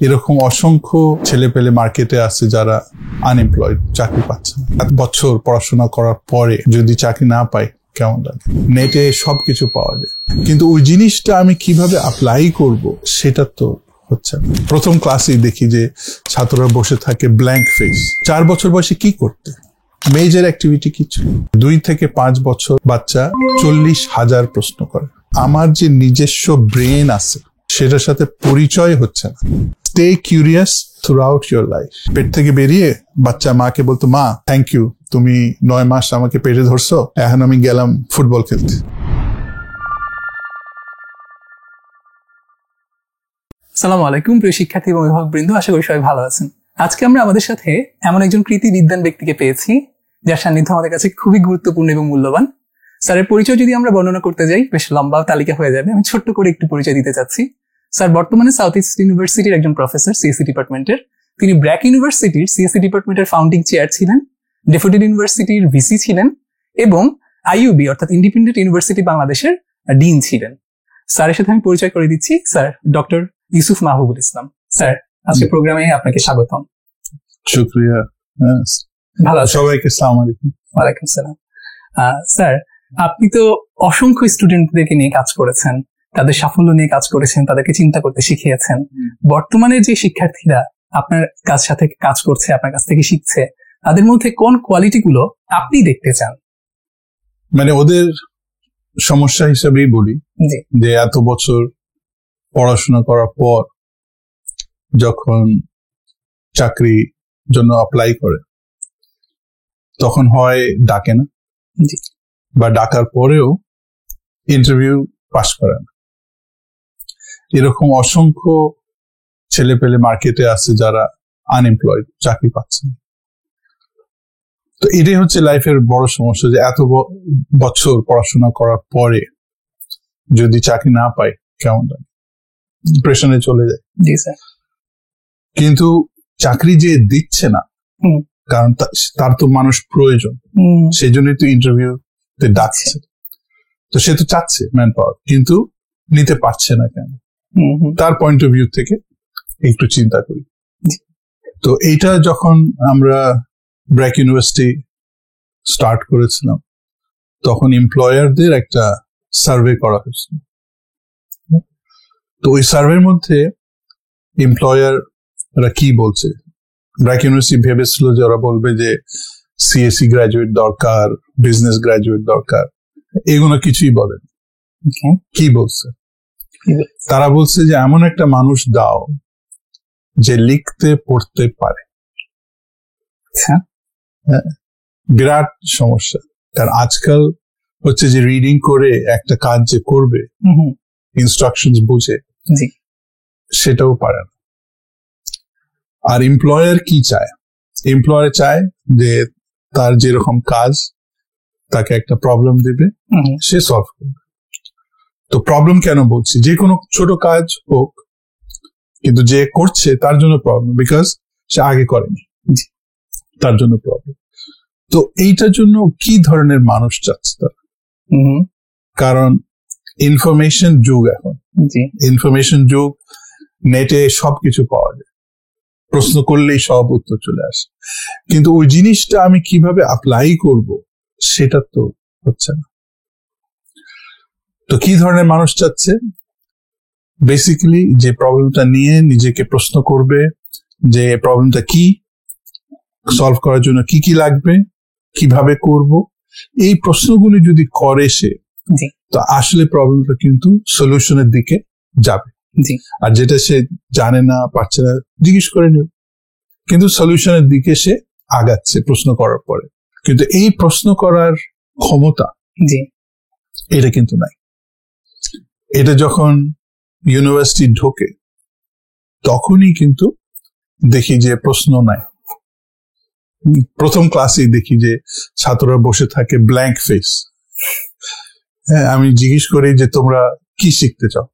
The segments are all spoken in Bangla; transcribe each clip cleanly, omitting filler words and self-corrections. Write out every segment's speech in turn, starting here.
এরকম অসংখ্য ছেলে পেলে মার্কেটে আছে যারা আনএমপ্লয়েড, চাকরি পাচ্ছে না। 7 বছর পড়াশোনা করার পরে যদি চাকরি না পাই কেমন লাগে? নেটে সবকিছু পাওয়া যায়, কিন্তু ওই জিনিসটা আমি কিভাবে অ্যাপ্লাই করব সেটা তো হচ্ছে না। প্রথম ক্লাসেই দেখি যে ছাত্ররা বসে থাকে ব্ল্যাঙ্ক ফেস। 4 বছর বয়সে কি করতে? মেজর অ্যাক্টিভিটি কিছু। 2 থেকে 5 বছর বাচ্চা 40,000 প্রশ্ন করে। আমার যে নিজস্ব ব্রেন আছে সেটার সাথে পরিচয় হচ্ছে না। Stay curious throughout your life. পেট থেকে বেরিয়ে বাচ্চা মাকে বলতো, মা থ্যাংক ইউ, তুমি 9 মাস আমাকে পেটে ধরছো, এখন আমি গেলাম ফুটবল খেলতে। আসসালামু আলাইকুম প্রিয় শিক্ষার্থী এবং অভিভাবকবৃন্দ, আশা করি সবাই ভালো আছেন। আজকে আমরা আমাদের সাথে এমন একজন কৃতি বিদ্বান ব্যক্তিকে পেয়েছি যার সান্নিধ্য আমাদের কাছে খুবই গুরুত্বপূর্ণ এবং মূল্যবান। স্যারের পরিচয় যদি আমরা বর্ণনা করতে যাই বেশ লম্বা তালিকা হয়ে যাবে, আমি ছোট্ট করে একটু পরিচয় দিতে চাচ্ছি। স্যার বর্তমানে সাউথ ইস্ট ইউনিভার্সিটির একজন প্রফেসর সিএসসি ডিপার্টমেন্টের। তিনি ব্র্যাক ইউনিভার্সিটির সিএসসি ডিপার্টমেন্টের ফাউন্ডিং চেয়ার ছিলেন, ডেফোডিল ইউনিভার্সিটির ভিসি ছিলেন এবং আইইউবি অর্থাৎ ইন্ডিপেন্ডেন্ট ইউনিভার্সিটি বাংলাদেশের ডিন ছিলেন। স্যারের সাথে আমি পরিচয় করে দিচ্ছি, স্যার ডক্টর ইউসুফ মাহবুবুল ইসলাম। স্যার আজকে প্রোগ্রামে আপনাকে স্বাগতম। শুকরিয়া। ভালো আছেন? সবাইকে আসসালামু আলাইকুম। ওয়ালাইকুম সালাম। স্যার আপনি তো অসংখ্য স্টুডেন্টদেরকে নিয়ে কাজ করেছেন, তাদের সাফল্য নিয়ে কাজ করেছেন, তাদেরকে চিন্তা করতে শিখিয়েছেন। বর্তমানে যে শিক্ষার্থীরা আপনার সাথে কাজ করছে, আপনার কাছ থেকে শিখছে, তাদের মধ্যে কোন কোয়ালিটি গুলো আপনি দেখতে চান? মানে ওদের সমস্যা হিসাবেই বলি যে এত বছর পড়াশোনা করার পর যখন চাকরি জন্য অ্যাপ্লাই করে তখন হয় ডাকে না, বা ডাকার পরেও ইন্টারভিউ পাস করে না। এরকম অসংখ্য ছেলে পেলে মার্কেটে আছে যারা আনএমপ্লয়েড, চাকরি পাচ্ছে না। তো এটাই হচ্ছে লাইফের বড় সমস্যা, যে এত বছর পড়াশোনা করার পরে যদি চাকরি না পাই কেমন লাগে, ডিপ্রেশনে চলে যায়। কিন্তু চাকরি যে দিচ্ছে না, কারণ তার তো মানুষ প্রয়োজন, সেই জন্যই তো ইন্টারভিউতে ডাকছে। তো সে তো চাচ্ছে ম্যান পাওয়ার, কিন্তু নিতে পারছে না কেন? তার পয়েন্ট অফ ভিউ থেকে একটু চিন্তা করি। তো এইটা যখন আমরা ব্র্যাক ইউনিভার্সিটি স্টার্ট করেছিলাম তখন এমপ্লয়ারদের একটা সার্ভে করা হয়েছিল। তো ওই সার্ভের মধ্যে এমপ্লয়াররা কি বলছে, ব্র্যাক ইউনিভার্সিটি ভেবেছিল যে ওরা বলবে যে সিএসসি গ্রাজুয়েট দরকার, বিজনেস গ্রাজুয়েট দরকার, এগুলো কিছুই বলেন। কি বলছে? তারা বলছে যে এমন একটা মানুষ দাও যে লিখতে পড়তে পারে। বিরাট সমস্যা, কারণ আজকাল হচ্ছে যে রিডিং করে একটা কাজ যে করবে, ইনস্ট্রাকশন বুঝে, সেটাও পারে না। আর এমপ্লয়ার কি চায়? এমপ্লয়ার চায় যে তার যেরকম কাজ, তাকে একটা প্রবলেম দিবে, সে সলভ করবে। তো প্রবলেম কেন বলছি? যে কোনো ছোট কাজ হোক, কিন্তু যে করছে তার জন্য প্রবলেম, বিকজ সে আগে করেনি, তার জন্য প্রবলেম। তো এইটার জন্য কি ধরনের মানুষ চাচ্ছে তারা? কারণ ইনফরমেশন যুগ এখন, ইনফরমেশন যুগ, নেটে সবকিছু পাওয়া যায়, প্রশ্ন করলেই সব উত্তর চলে আসে, কিন্তু ওই জিনিসটা আমি কিভাবে অ্যাপ্লাই করব সেটা তো হচ্ছে না। তো কি ধরনের মানুষ চাচ্ছে? বেসিক্যালি যে প্রবলেমটা নিয়ে নিজেকে প্রশ্ন করবে যে প্রবলেমটা কি, সলভ করার জন্য কি কি লাগবে, কিভাবে করব, এই প্রশ্নগুলি যদি করে সে, তো আসলে প্রবলেমটা কিন্তু সলিউশনের দিকে যাবে। আর যেটা সে জানে না, পারছে না, জিজ্ঞেস করে নেবে, কিন্তু সলিউশনের দিকে সে আগাচ্ছে প্রশ্ন করার পরে। কিন্তু এই প্রশ্ন করার ক্ষমতা এটা কিন্তু নাই। এটা যখন ইউনিভার্সিটি ঢোকে তখনই কিন্তু দেখি যে প্রশ্ন নাই। প্রথম ক্লাসেই দেখি যে ছাত্ররা বসে থাকে ব্ল্যাঙ্ক ফেস। হ্যাঁ, আমি জিজ্ঞেস করি যে তোমরা কি শিখতে চাও?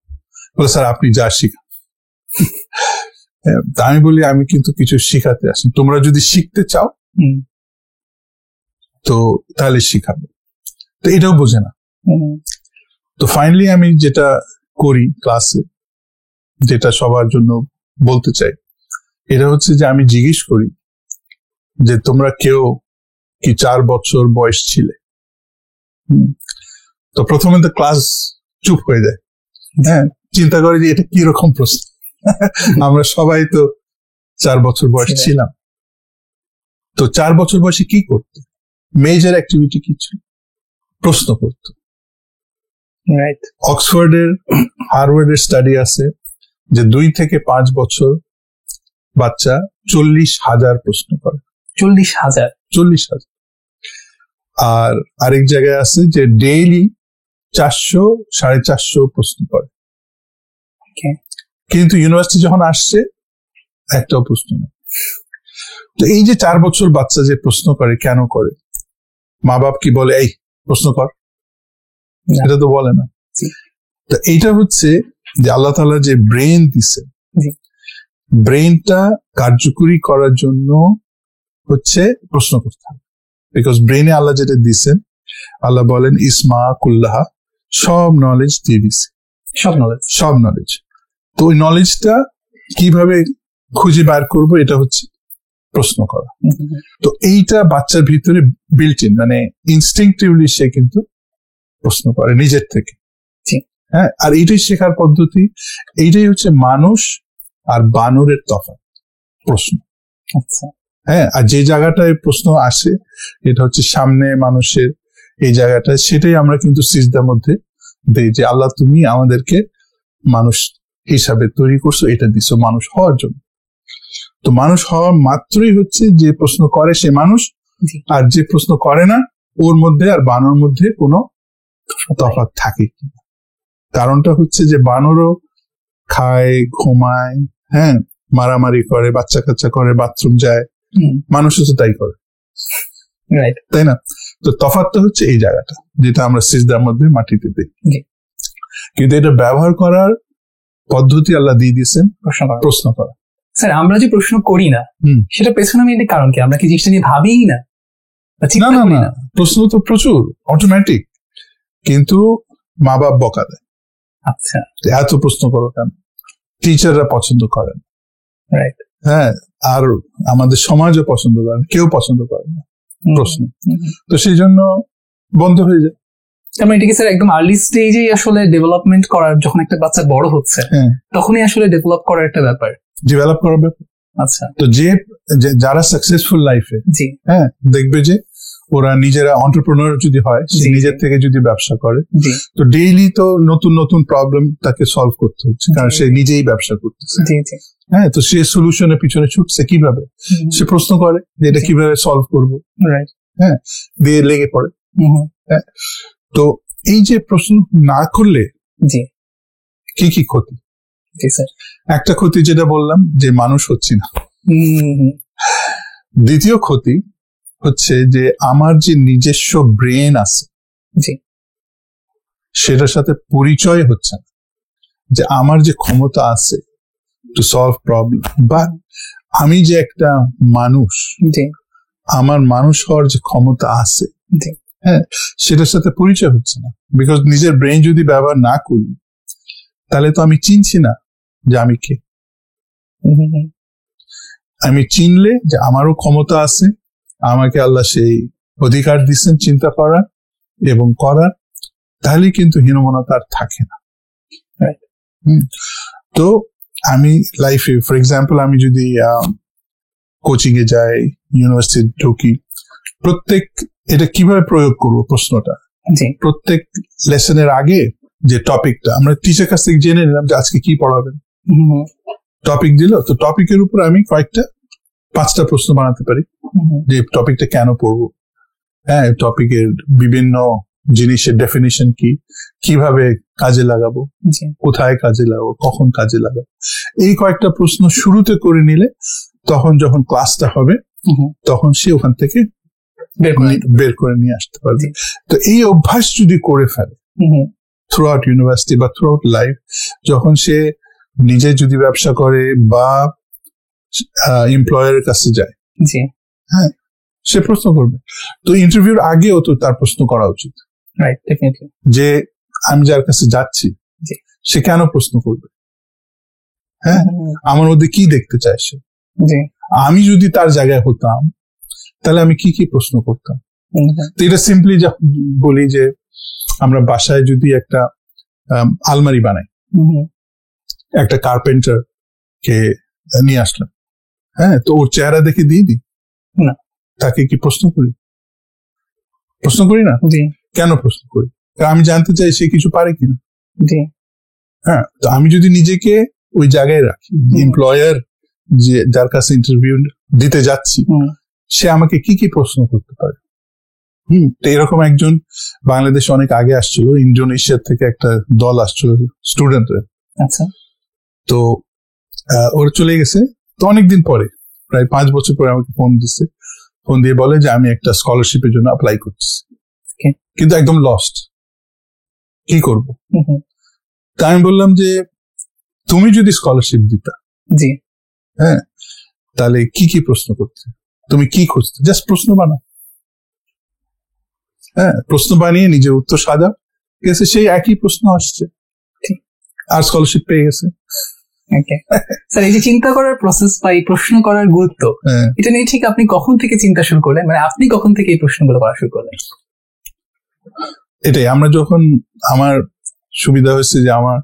বলে স্যার আপনি যা শিখান। আমি বলি আমি কিন্তু কিছু শিখাতে আসি, তোমরা যদি শিখতে চাও তো তাহলে শিখাবো। তো এটাও বোঝে না। তো ফাইনালি আমি যেটা করি ক্লাসে, যেটা সবার জন্য বলতে চাই এটা হচ্ছে যে আমি জিজ্ঞেস করি যে তোমরা কেউ কি 4 বছর বয়স ছিলে? তো প্রথমে তো ক্লাস চুপ হয়ে যায়, হ্যাঁ, চিন্তা করে যে এটা কি রকম প্রশ্ন। আমরা সবাই তো 4 বছর বয়স ছিলাম। তো 4 বছর বয়সে কি করতে? মেজর অ্যাক্টিভিটি কি ছিল? প্রশ্ন করতো। অক্সফোর্ডের, হার্ভার্ডের স্টাডি আছে যে 2 থেকে 5 বছর বাচ্চা 40,000 প্রশ্ন করে। 40,000। আর আরেক জায়গায় আছে যে ডেইলি 400-450 প্রশ্ন করে। কিন্তু ইউনিভার্সিটি যখন আসছে একটাও প্রশ্ন নেই। তো এই যে 4 বছর বাচ্চা যে প্রশ্ন করে, কেন করে? মা বাপ কি বলে এই প্রশ্ন কর? এটা তো বলে না। তো এইটা হচ্ছে যে আল্লাহ তাআলা যে ব্রেন দিছে, ব্রেনটা কার্যকরী করার জন্য হচ্ছে প্রশ্ন করতে হবে। বিকজ ব্রেনে আল্লাহ যেটা দিছেন, আল্লাহ বলেন ইসমা কুল্লাহা, সব নলেজ দিয়ে দিছে, সব নলেজ। তো ওই নলেজটা কিভাবে খুঁজে বার করবো, এটা হচ্ছে প্রশ্ন করা। তো এইটা বাচ্চার ভিতরে বিল্ট ইন, মানে ইনস্টিংক্টিভলি সে কিন্তু প্রশ্ন করে নিজের থেকে। হ্যাঁ, আর এইটাই শেখার পদ্ধতি। এইটাই হচ্ছে মানুষ আর বানরের তফাৎ, প্রশ্ন। আচ্ছা, হ্যাঁ, আর যে জায়গাটায় প্রশ্ন আসে এটা হচ্ছে সামনে মানুষের এই জায়গাটায়, সেটাই আমরা কিন্তু সিজদার মধ্যে দেই যে আল্লাহ তুমি আমাদেরকে মানুষ হিসাবে তৈরি করছো, এটা দিছো মানুষ হওয়ার জন্য। তো মানুষ হওয়া মাত্রই হচ্ছে যে প্রশ্ন করে সে মানুষ, আর যে প্রশ্ন করে না ওর মধ্যে আর বানর মধ্যে কোনো তফাৎ থাকে কিনা। কারণটা হচ্ছে যে বানরও খায়, ঘুমায়, হ্যাঁ, মারামারি করে, বাচ্চা কাচ্চা করে, বাথরুম যায়, মানুষও তো তাই করে, তাই না? তো তফাৎটা হচ্ছে এই জায়গাটা যেটা আমরা সিজদার মধ্যে মাটিতে দিই। কিন্তু এটা ব্যবহার করার পদ্ধতি আল্লাহ দিয়ে দিয়েছেন প্রশ্ন করা। স্যার, আমরা যে প্রশ্ন করি না সেটা পেছনে মেইনলি কারণ কি? আমরা কি জিনিসটা নিয়ে ভাবিই না? না, প্রশ্ন তো প্রচুর অটোমেটিক, কিন্তু মা বাপ বকা দেয়। আচ্ছা, এত প্রশ্ন করো কেন? টিচাররা পছন্দ করেন, হ্যাঁ, আর আমাদের সমাজও পছন্দ করেন, কেউ পছন্দ করে না প্রশ্ন। তো সেই জন্য বন্ধ হয়ে যায়। তার মানে এটা কি স্যার একদম আর্লি স্টেজেই আসলে ডেভেলপমেন্ট করার, যখন একটা বাচ্চা বড় হচ্ছে তখনই আসলে ডেভেলপ করার একটা ব্যাপার, ডেভেলপ করার ব্যাপার। আচ্ছা, তো যারা সাকসেসফুল লাইফে, হ্যাঁ, দেখবে যে ওরা নিজেরা এন্টারপ্রেনার যদি হয়, সে নিজের থেকে যদি ব্যবসা করে, তো ডেইলি তো নতুন নতুন প্রবলেম তাকে সলভ করতে হচ্ছে, কারণ সে নিজেই ব্যবসা করতেছে। হ্যাঁ, তো সে সলিউশনের পিছনে ছুটছে কিভাবে, সে প্রশ্ন করে যে এটা কিভাবে সলভ করবো, হ্যাঁ, দিয়ে লেগে পড়ে। হ্যাঁ, তো এই যে প্রশ্ন না করলে কি কি ক্ষতি? একটা ক্ষতি যেটা বললাম যে মানুষ হচ্ছে না। দ্বিতীয় ক্ষতি হচ্ছে যে আমার যে নিজস্ব ব্রেন আছে সেটার সাথে পরিচয় হচ্ছে না, যে আমার যে ক্ষমতা আছে টু সলভ প্রবলেম, বা আমি যে একটা মানুষ, আমার মানুষ হওয়ার যে ক্ষমতা আছে, হ্যাঁ, সেটার সাথে পরিচয় হচ্ছে না। বিকজ নিজের ব্রেন যদি ব্যবহার না করি তাহলে তো আমি চিনছি না যে আমি কে। আমি চিনলে যে আমারও ক্ষমতা আছে, আমাকে আল্লাহ সেই অধিকার দিচ্ছেন চিন্তা করার এবং করার, তাহলে কিন্তু হীনমন্যতা আর থাকে না। তো আমি লাইফে, ফর এক্সাম্পল, আমি যদি কোচিং এ যাই, ইউনিভার্সিটি ঢুকি, এটা কিভাবে প্রয়োগ করবো প্রশ্নটা, প্রত্যেক লেসনের আগে যে টপিকটা আমরা টিচার কাছ থেকে জেনে নিলাম যে আজকে কি পড়াবেন, টপিক দিল, তো টপিকের উপর আমি 5টা প্রশ্ন বানাতে পারি যে টপিকটা কেন পড়বো, হ্যাঁ, টপিকের বিভিন্ন জিনিসের ডেফিনিশন কি, কিভাবে কাজে লাগাবো, কোথায় কাজে লাগাবো, কখন কাজে লাগাবো, এই কয়েকটা প্রশ্ন শুরুতে করে নিলে তখন যখন ক্লাসটা হবে তখন সে ওখান থেকে বের করে নিয়ে আসতে পারবে। তো এই অভ্যাস যদি করে ফেলে থ্রু আউট ইউনিভার্সিটি বা থ্রু আউট লাইফ, যখন সে নিজে যদি ব্যবসা করে বা এমপ্লয়ারের কাছে যায়, হ্যাঁ, সে প্রশ্ন করবে। তো ইন্টারভিউর আগেও তো তার প্রশ্ন করা উচিত যে আমি যার কাছে যাচ্ছি সে কেন প্রশ্ন করবে, হ্যাঁ, আমার মধ্যে কি দেখতে চায় সে। আমি যদি তার জায়গায় হতাম তাহলে আমি কি কি প্রশ্ন করতাম। তো এটা সিম্পলি বলি যে আমরা বাসায় যদি একটা আলমারি বানাই, একটা কার্পেন্টার কে নিয়ে আসলাম, হ্যাঁ, তো ওর চেহারা দেখে দিয়ে দিই না, তাকে কি প্রশ্ন করি? প্রশ্ন করি না। কেন প্রশ্ন করি? কারণ আমি জানতে চাই সে কিছু পারে কিনা। হ্যাঁ, তো আমি যদি নিজেকে ওই জায়গায় রাখি, এমপ্লয়ার যে যার কাছে ইন্টারভিউ দিতে যাচ্ছি, সে আমাকে কি কি প্রশ্ন করতে পারে। তো এরকম একজন বাংলাদেশে অনেক আগে আসছিল, ইন্দোনেশিয়া থেকে একটা দল আসছিল স্টুডেন্টরা। আচ্ছা, তো ওরা চলে গেছে। তো অনেকদিন পরে, প্রায় 5 বছর পরে আমাকে ফোন দিচ্ছে, ফোন দিয়ে বলে যে আমি একটা স্কলারশিপের জন্য অ্যাপ্লাই করছি, কিন্তু একদম লস্ট, কি করব। তা আমি বললাম যে তুমি যদি স্কলারশিপ দিতা, হ্যাঁ, তাহলে কি কি প্রশ্ন করতে, তুমি কি খুঁজতে? জাস্ট প্রশ্ন বানাও। হ্যাঁ, প্রশ্ন বানিয়ে নিজের উত্তর সাজাও, ঠিক আছে? সেই একই প্রশ্ন আসছে আর স্কলারশিপ পেয়ে গেছে। স্যার, এই যে চিন্তা করার প্রসেস বা এই প্রশ্ন করার গুরুত্ব, এটা নিয়ে ঠিক আপনি কখন থেকে চিন্তা শুরু করলেন? মানে আপনি কখন থেকে এই প্রশ্নগুলো করা শুরু করলেন? এটাই, আমরা যখন, আমার সুবিধা হয়েছে যে আমার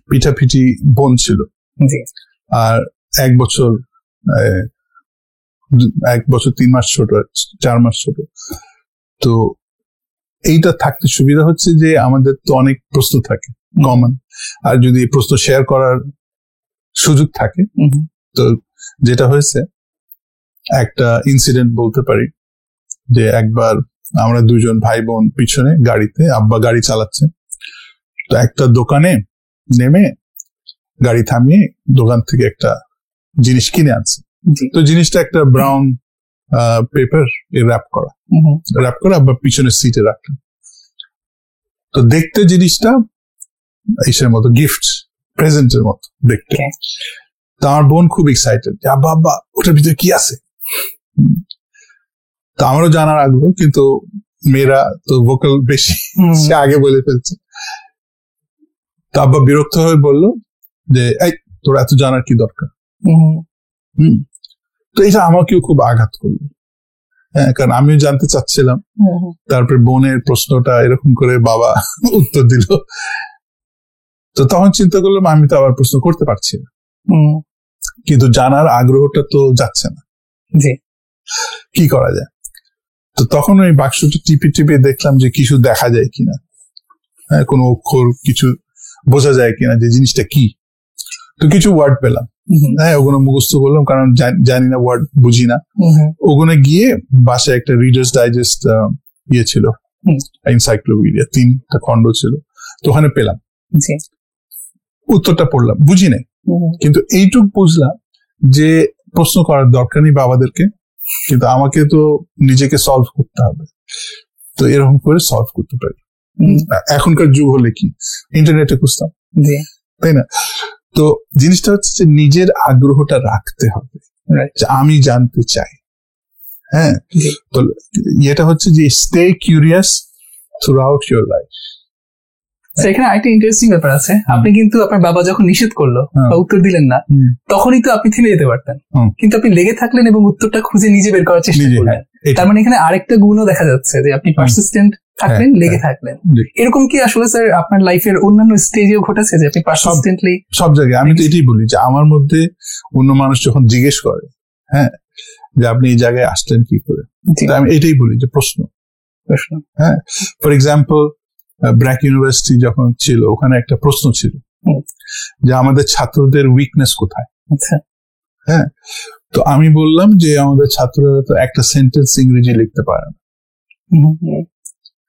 পিঠাপিঠি বোন ছিল, আর 1 বছর 3 মাস ছোট, 4 মাস ছোট। তো এইটা থাকতে সুবিধা হচ্ছে যে আমাদের তো অনেক প্রশ্ন থাকে কমন, আর যদি প্রশ্ন শেয়ার করার সুযোগ থাকে। তো যেটা হয়েছে, একটা ইনসিডেন্ট বলতে পারি যে একবার আমরা 2জন ভাই বোন পিছনে গাড়িতে, আব্বা গাড়ি চালাচ্ছে, তো একটা দোকানে নেমে গাড়ি থামিয়ে দোকান থেকে একটা জিনিস কিনে আনছে। তো জিনিসটা একটা ব্রাউন পেপার র্যাপ করা আব্বা পিছনের সিটে রাখলেন। তো দেখতে জিনিসটা ইসের মতো, গিফট প্রেজেন্টের মতো দেখতে। তো আমার বোন খুব এক্সাইটেড, আব্বা আব্বা ওটার ভিতরে কি আছে। তো আমারও জানার আগ্রহ, কিন্তু মেয়েরা তো ভোকাল বেশি, সে আগে বলে ফেলছে। তো আব্বা বিরক্ত হয়ে বললো যে এই তোর এত জানার কি দরকার। তো এটা আমাকেও খুব আঘাত করলো, হ্যাঁ, কারণ আমিও জানতে চাচ্ছিলাম। তারপরে বোনের প্রশ্নটা এরকম করে বাবা উত্তর দিল। তো তখন চিন্তা করলাম আমি তো আবার প্রশ্ন করতে পারছি না, কিন্তু জানার আগ্রহটা তো যাচ্ছে না, কি করা যায়। তো তখন ওই বাক্সটা টিপে দেখলাম যে কিছু দেখা যায় কিনা, হ্যাঁ, কোনো অক্ষর কিছু বোঝা যায় কিনা যে জিনিসটা কি। তো কিছু ওয়ার্ড পেলাম, হ্যাঁ, ওগুলো মুখস্থ করলাম, কারণ জানি না, ওয়ার্ড বুঝি না। ওগুলো গিয়ে বাসায় একটা রিডার্স ডাইজেস্ট ইয়ে ছিল, এনসাইক্লোপিডিয়া, 3টা খণ্ড ছিল, তো ওখানে পেলাম, উত্তরটা পড়লাম, বুঝি নাই, কিন্তু এইটুক বুঝলাম যে প্রশ্ন করার দরকার নেই বাবাদেরকে, কিন্তু আমাকে তো নিজেকে সলভ করতে হবে। তো এরকম করে সলভ করতে পারি। এখনকার যুগ হলে কি ইন্টারনেটে খুঁজতাম, তাই না? তো জিনিসটা হচ্ছে যে নিজের আগ্রহটা রাখতে হবে, যে আমি জানতে চাই। হ্যাঁ, তো এটা হচ্ছে যে stay curious through out your life. এখানে আরেকটা ইন্টারেস্টিং ব্যাপার আছে, আপনি কিন্তু আপনার বাবা যখন নিষেধ করলো বা উত্তর দিলেন না, তখনই তো আপনি থেমে যেতে পারতেন, কিন্তু আপনি লেগে থাকলেন এবং উত্তরটা খুঁজে নিজে বের করার চেষ্টা করলেন। তার মানে এখানে আরেকটা গুণও দেখা যাচ্ছে যে আপনি পারসিস্টেন্ট থাকলেন, লেগে থাকলেন। এরকম কি আসলে স্যার আপনার লাইফের অন্যান্য স্টেজেও ঘটেছে যে আপনি পারসিস্টেন্টলি? সব জায়গায়। আমি তো এটাই বলি যে আমার মধ্যে অন্য মানুষ যখন জিজ্ঞেস করে, হ্যাঁ, যে আপনি এই জায়গায় আসলেন কি করে, আমি এটাই বলি যে প্রশ্ন। হ্যাঁ, ফর এক্সাম্পল ব্র্যাক ইউনিভার্সিটি যখন ছিল, ওখানে একটা প্রশ্ন ছিল যে আমাদের ছাত্রদের উইকনেস কোথায়। হ্যাঁ, তো আমি বললাম যে আমাদের ছাত্ররা তো একটা সেন্টেন্স ইংরেজি লিখতে পারে না।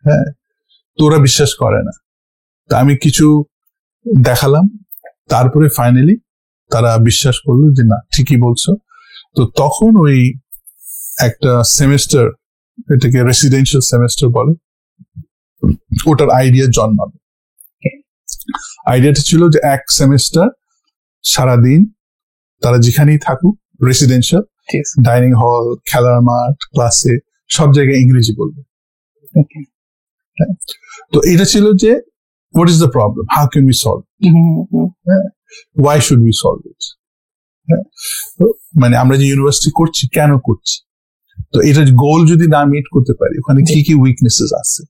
হ্যাঁ, তো ওরা বিশ্বাস করে না। তা আমি কিছু দেখালাম, তারপরে ফাইনালি তারা বিশ্বাস করলো যে না, ঠিকই বলছো। তো তখন ওই একটা সেমেস্টার, এটাকে রেসিডেন্সিয়াল সেমেস্টার বলে, ওটার আইডিয়া জন্মালো। আইডিয়াটা ছিল যে 1 সেমেস্টার সারাদিন তারা যেখানেই থাকুক, রেসিডেন্সিয়াল, ডাইনিং হল, খেলার মাঠ, ক্লাসে, সব জায়গায় ইংরেজি বলবে। তো এটা ছিল যে what is the problem, how can we solve it, why should we solve it, মানে আমরা যে ইউনিভার্সিটি করছি কেন করছি, তো এটা গোল যদি না মিট করতে পারি ওখানে কি কি উইকনেসেস আছে,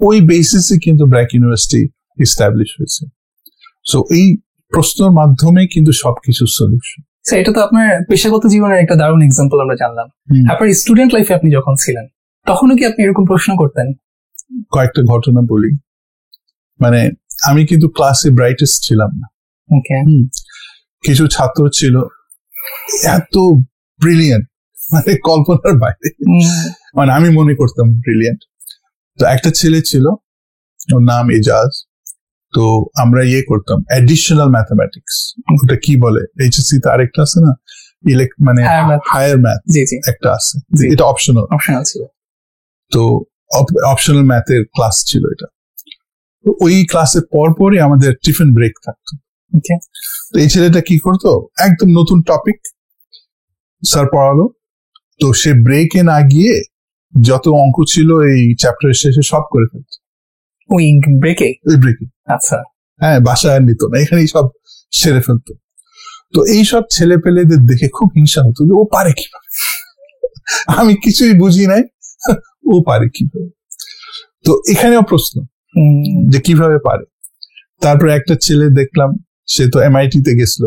ওই বেসিসে কিন্তু ব্র্যাক ইউনিভার্সিটি এস্টাবলিশ হয়েছে। সো এই প্রশ্নের মাধ্যমে কিন্তু সবকিছু সলিউশন। এটা তো আপনার পেশাগত জীবনের একটা দারুণ এক্সাম্পল আমরা জানলাম। আপনার স্টুডেন্ট লাইফে আপনি যখন ছিলেন তখনও কি আপনি এরকম প্রশ্ন করতেন? কয়েকটা ঘটনা বলি। মানে আমি কিন্তু ক্লাসে ব্রাইটেস্ট ছিলাম না। কিছু ছাত্র ছিল এত ব্রিলিয়েন্ট, মানে কল্পনার বাইরে, মানে আমি মনে করতাম ব্রিলিয়েন্ট। তো একটা ছেলে ছিল, ওর নাম এজাজ। তো আমরা করতাম অ্যাডিশনাল ম্যাথমেটিক্স, ওটা কি বলে এইচএসসি তে আরেকটা আছে না, মানে হায়ার ম্যাথ একটা আছে, এটা অপশনাল ছিল। তো অপশনাল ম্যাথের ক্লাস ছিল এটা। ওই ক্লাসের পরপরই আমাদের টিফিন ব্রেক থাকতো। তো এই ছেলেটা কি করতো, একদম নতুন টপিক স্যার পড়ালো, তো সে ব্রেকে না গিয়ে যত অঙ্ক ছিল এই চ্যাপ্টারের শেষে সব করে ফেলতো। ওই ব্রেকে? আচ্ছা, হ্যাঁ, বাসায় আর নিত না, এখানেই সব সেরে ফেলতো। তো এইসব ছেলে পেলেদের দেখে খুব হিংসা হতো যে ও পারে কিভাবে, আমি কিছুই বুঝি নাই, ও পারে কিভাবে। তো এখানেও প্রশ্ন যে কিভাবে পারে। তারপর একটা ছেলে দেখলাম, সে তো MIT তে গেছিল,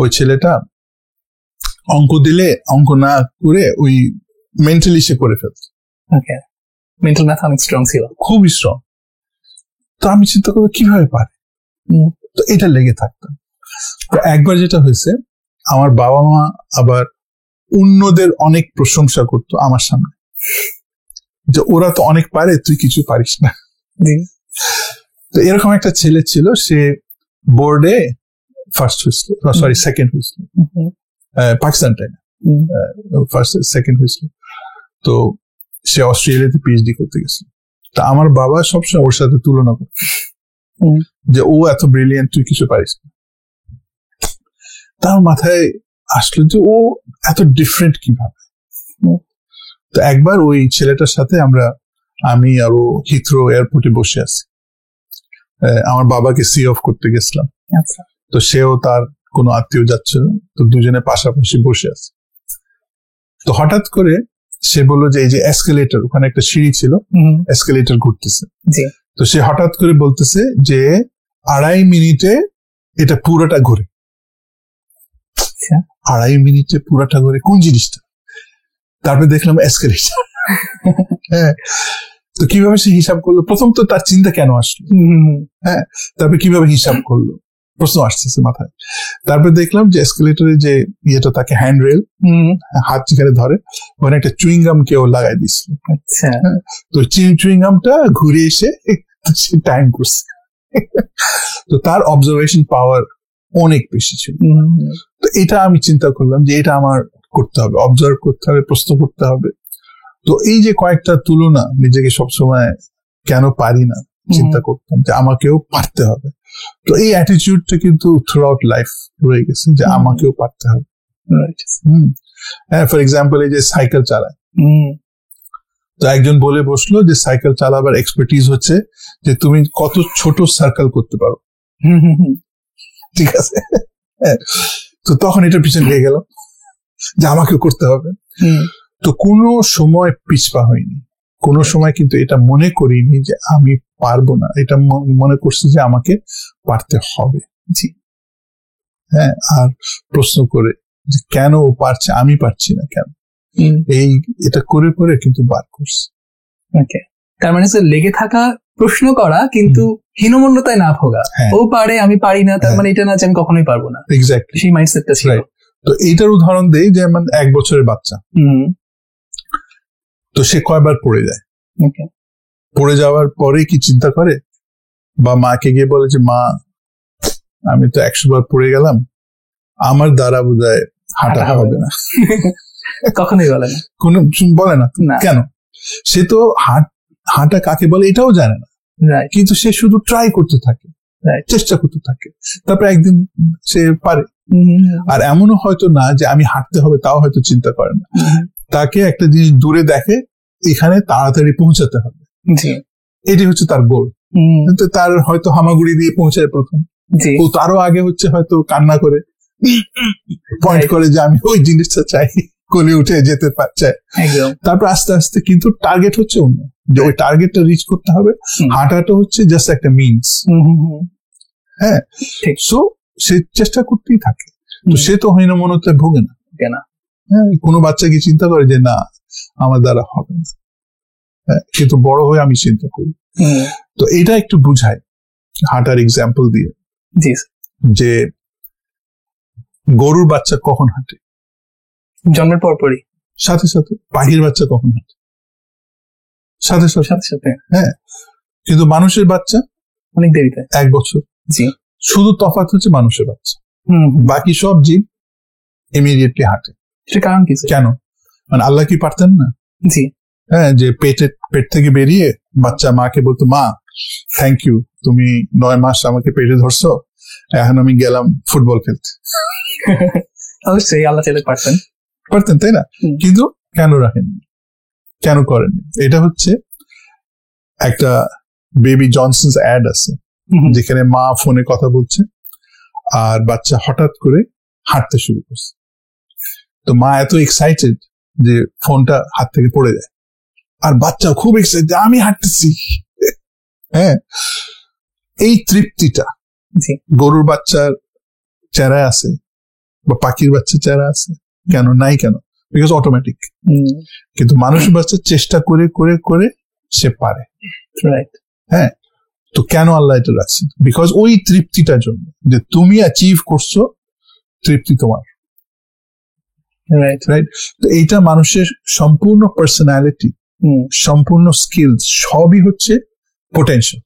ওই ছেলেটা অঙ্ক দিলে অঙ্ক না করে ওই মেন্টালি সে করে ফেলত। মেন্টাল ম্যাথ অনেক স্ট্রং ছিল, খুবই স্ট্রং। তো আমি চিন্তা করবো কিভাবে পারে, তো এটা লেগে থাকতাম। তো একবার যেটা হয়েছে, আমার বাবা মা আবার অন্যদের অনেক প্রশংসা করতো আমার সামনে, যে ওরা তো অনেক পারে, তুই কিছু পারিস না। তো এরকম একটা ছেলে ছিল, সে বোর্ডে ফার্স্ট হয়েছিল, সরি সেকেন্ড হয়েছিল, পাকিস্তান টাইমে ফার্স্ট সেকেন্ড হয়েছিল। তো সে অস্ট্রেলিয়াতে PhD করতে গেছিল। তা আমার বাবা সবসময় ওর সাথে তুলনা করত যে ও এত ব্রিলিয়েন্ট, তুই কিছু পারিস না। তার মাথায় আসলো যে ও এত ডিফারেন্ট কিভাবে। তো একবার ওই ছেলেটার সাথে আমি আর ও হিথ্রো এয়ারপোর্টে বসে আছি, আমার বাবাকে সি অফ করতে গেছিলাম। তো সেও তার কোনো আত্মীয় যাচ্ছিল, তো দুজনে পাশাপাশি বসে আছে। তো হঠাৎ করে সে বললো যে এই যে এসকেলেটর, ওখানে একটা সিঁড়ি ছিল, এসকেলেটর ঘুরতেছে। তো সে হঠাৎ করে বলতেছে যে 2.5 মিনিটে এটা পুরোটা ঘুরে। 2.5 মিনিটে পুরোটা ঘুরে, কোন জিনিসটা? তারপরে দেখলাম এসকেলেটর। হ্যাঁ, তো কিভাবে সে হিসাব করলো, প্রথম তো তার চিন্তা কেন আসলো, হ্যাঁ, তারপরে কিভাবে হিসাব করলো, প্রশ্ন আসতেছে মাথায়। তারপরে দেখলাম যে এসকেলেটরের যে ইয়েটা থাকে, হ্যান্ড রেল, হাত যেখানে ধরে, ওখানে একটা চুইংগাম কেউ লাগাই দিচ্ছিল। তো চুইংগামটা ঘুরে এসে টাইম করছে। তো তার অবজারভেশন পাওয়ার অনেক বেশি ছিল। তো এটা আমি চিন্তা করলাম যে এটা আমার করতে হবে, অবজার্ভ করতে হবে, প্রশ্ন করতে হবে। তো এই যে কয়েকটা তুলনা, নিজেকে সবসময় কেন পারি না চিন্তা করতাম যে আমাকেও পারতে হবে। তো এই অ্যাটিটিউডটা কিন্তু থ্রু আউট লাইফ রয়ে গেছে, যে আমাকেও পারতে হবে। হ্যাঁ, ফর এক্সাম্পল এই যে সাইকেল চালায়, তো একজন বলে বসলো যে সাইকেল চালাবার এক্সপার্টিজ হচ্ছে যে তুমি কত ছোট সার্কেল করতে পারো। ঠিক আছে, তো তখন এটার পিছনে লেগে গেল যে আমাকেও করতে হবে। তো কোনো সময় পিছপা হয়নি, কোনো সময় কিন্তু এটা মনে করিনি যে আমি পারবো না, এটা মনে করছি যে আমাকে পারতে হবে। জি, হ্যাঁ, আর প্রশ্ন করে যে কেন ও পারছে, আমি পারছি না কেন, এটা করে করে কিন্তু বার করছে। তার মানে লেগে থাকা, প্রশ্ন করা, কিন্তু হীনমন্যতায় না ভোগা। ও পারে, আমি পারি না, তার মানে এটা না যে আমি কখনোই পারবো না। এক্স্যাক্টলি, সেই মাইন্ডসেটটা ছিল। তো এইটার উদাহরণ দেই, যেমন 1 বছরের বাচ্চা, তো সে কয়বার পড়ে যায়, পড়ে যাওয়ার পরে কি চিন্তা করে, বা মাকে গিয়ে বলে যে মা আমি তো 100 বার পড়ে গেলাম, আমার দ্বারা বোধহয় হাঁটা হবে না। কখনোই বলে না, কোনো বলে না। কেন? সে তো হাঁটা কাকে বলে এটাও জানে না, কিন্তু সে শুধু ট্রাই করতে থাকে, চেষ্টা করতে থাকে, তারপর একদিন সে পারে। আর এমনও হয়তো না যে আমি হাঁটতে হবে, তাও হয়তো চিন্তা করে না, তাকে একটা জিনিস দূরে দেখে, এখানে তাড়াতাড়ি পৌঁছাতে হবে, এটি হচ্ছে তার গোল। কিন্তু তার হয়তো হামাগুড়ি দিয়ে পৌঁছায় প্রথম, ও তারও আগে হচ্ছে হয়তো কান্না করে পয়েন্ট করে যে আমি ওই জিনিসটা চাই, কোলে উঠে যেতে চাই। তারপর আস্তে আস্তে কিন্তু টার্গেট হচ্ছে অন্য, যে ওই টার্গেটটা রিচ করতে হবে। হাঁটাটা হচ্ছে জাস্ট একটা মিনস। হ্যাঁ, সো সে চেষ্টা করতেই থাকে। তো সে তো হীনমন্যতায় ভোগে না। হ্যাঁ, কোনো বাচ্চা কি চিন্তা করে যে না আমার দ্বারা হবে না, কিন্তু বড় হয়ে আমি চিন্তা করি। তো এটা একটু বুঝাই হাঁটার এক্সাম্পল দিয়ে, যে গরুর বাচ্চা কখন হাঁটে? জন্মের পরপরই। সাথে সাথে। পাখির বাচ্চা কখন হাঁটে? সাথে সাথে। হ্যাঁ, কিন্তু মানুষের বাচ্চা অনেক দেরিতে, 1 বছর। জি। শুধু তফাৎ হচ্ছে মানুষের বাচ্চা, বাকি সব জীব ইমিডিয়েটলি হাঁটে। সেটা কারণ কি? কেন? মানে আল্লাহ কি পারতেন না? জি। হ্যাঁ, যে পেট থেকে বেরিয়ে বাচ্চা মাকে বলতো, মা থ্যাংক ইউ, তুমি 9 মাস আমাকে পেটে ধরছো, এখন আমি গেলাম ফুটবল খেলতে। অবশ্যই আল্লাহ চাইলে পারতেন, তাই না? কিন্তু কেন রাখেননি, কেন করেননি? এটা হচ্ছে একটা বেবি জনসনস অ্যাড আছে, যেখানে মা ফোনে কথা বলছে আর বাচ্চা হঠাৎ করে হাঁটতে শুরু করছে। তো মা এত এক্সাইটেড যে ফোনটা হাত থেকে পড়ে যায়, আর বাচ্চা খুব এক্সাইটেড, আমি হাঁটতেছি। হ্যাঁ, এই তৃপ্তিটা গরুর বাচ্চার চেহারায় আছে বা পাখির বাচ্চার চেহারা আছে কেন? নাই কেন? Because automatic. কিন্তু মানুষের বাচ্চা চেষ্টা করে করে করে সে পারে। হ্যাঁ, তো কেন আল্লাহ এটা রাখছেন? বিকজ ওই তৃপ্তিটার জন্য, যে তুমি অ্যাচিভ করছো, তৃপ্তি তোমার। রাইট। তো এইটা মানুষের সম্পূর্ণ পার্সোনালিটি, সম্পূর্ণ স্কিলস সবই হচ্ছে পোটেনশিয়াল।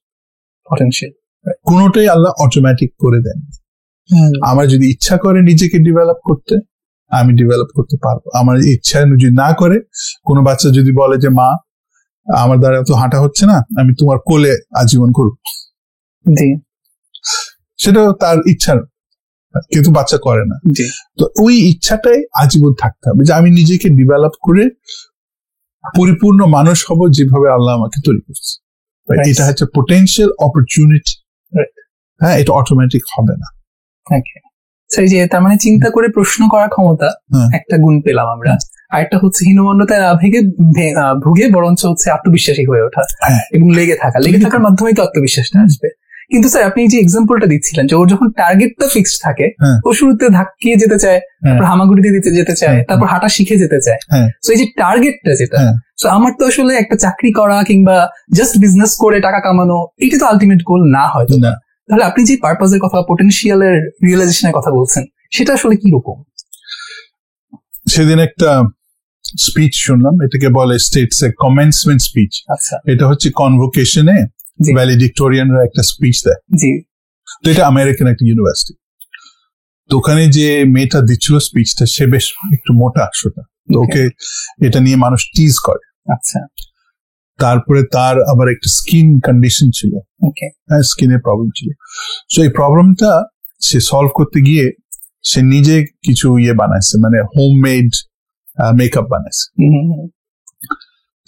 কোনোটাই আল্লাহ অটোমেটিক করে দেন। আমার যদি ইচ্ছা করে নিজেকে ডেভেলপ করতে, আমি ডেভেলপ করতে পারবো। আমার ইচ্ছা যদি না করে, কোনো বাচ্চা যদি বলে যে মা আমার দ্বারা তো হাঁটা হচ্ছে না, আমি তোমার কোলে আজীবন করব, সেটাও তার ইচ্ছা, কিন্তু বাচ্চা করে না। তো ওই ইচ্ছাটাই আজীবন থাকতে হবে, যে আমি নিজেকে ডেভেলপ করে পরিপূর্ণ মানুষ হব যেভাবে আল্লাহ আমাকে তৈরি করছে। এটা হচ্ছে পোটেনশিয়াল অপরচুনিটি। হ্যাঁ, এটা অটোমেটিক হবে না। সেই যে তার মানে চিন্তা করে প্রশ্ন করার ক্ষমতা একটা গুণ পেলাম আমরা, আর একটা হচ্ছে হীনমন্যতায় ভুগে বরঞ্চ হচ্ছে আত্মবিশ্বাসী হয়ে ওঠা এবং লেগে থাকার মাধ্যমেই তো আত্মবিশ্বাসটা আসবে। কিন্তু স্যার আপনি যে এক্সাম্পলটা দিচ্ছিলেন, যে ওর যখন টার্গেটটা ফিক্সড থাকে, ও শুরুতে ধাক্কিয়ে যেতে চায়, তারপর হামাগুড়ি দিয়ে যেতে চায়, তারপর হাঁটা শিখে যেতে চায়। তো এই যে টার্গেটটা যেটা, তো আমার তো আসলে একটা চাকরি করা কিংবা জাস্ট বিজনেস করে টাকা কামানো, এটা তো আলটিমেট গোল না হয় না। তাহলে আপনি যে পারপাজের কথা, পোটেনশিয়ালের রিয়েলাইজেশনের কথা বলছেন, সেটা আসলে কি রকম? সেদিন একটা স্পিচ শুনলাম, এটাকে বলে স্টেটস এ কমেন্সমেন্ট স্পিচ। এটা হচ্ছে কনভোকেশনে ভ্যালিডিক্টোরিয়ানরা একটা স্পিচ দেয়। তো এটা আমেরিকান একটা ইউনিভার্সিটি। তো ওখানে যে মেয়েটা দিচ্ছিল স্পিচটা, সে বেশ একটু মোটা আসোটা, তো ওকে এটা নিয়ে মানুষ টিজ করে। আচ্ছা। তারপরে তার আবার একটা স্কিন কন্ডিশন ছিল, হ্যাঁ, স্কিনের প্রবলেম ছিল। সো এই প্রবলেমটা সে সলভ করতে গিয়ে সে নিজে কিছু বানাইছে, মানে হোমমেড মেকআপ বানাইছে।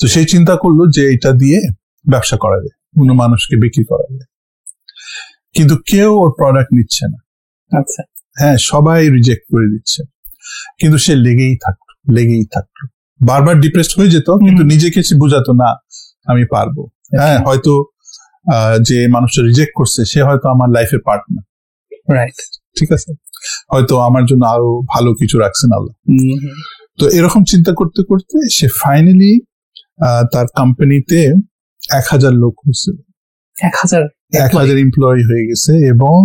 তো সে চিন্তা করলো যে এটা দিয়ে ব্যবসা করা যায়, অন্য মানুষকে বিক্রি করা যায়, কিন্তু কেউ ওর প্রোডাক্ট নিচ্ছে না। আচ্ছা। হ্যাঁ, সবাই রিজেক্ট করে দিচ্ছে, কিন্তু সে লেগেই থাকতো, বারবার ডিপ্রেসড হয়ে যেত, কিন্তু নিজেকে সে বুঝাতো না আমি পারবো। হ্যাঁ, হয়তো যে মানুষটা রিজেক্ট করছে সে হয়তো আমার লাইফের পার্টনার, রাইট? ঠিক আছে, হয়তো আমার জন্য আরো ভালো কিছু রাখছেন আল্লাহ। তো এরকম চিন্তা করতে করতে সে ফাইনালি তার কোম্পানিতে 1000 লোক হয়েছিল, 1000 এমপ্লয়ি হয়ে গেছে, এবং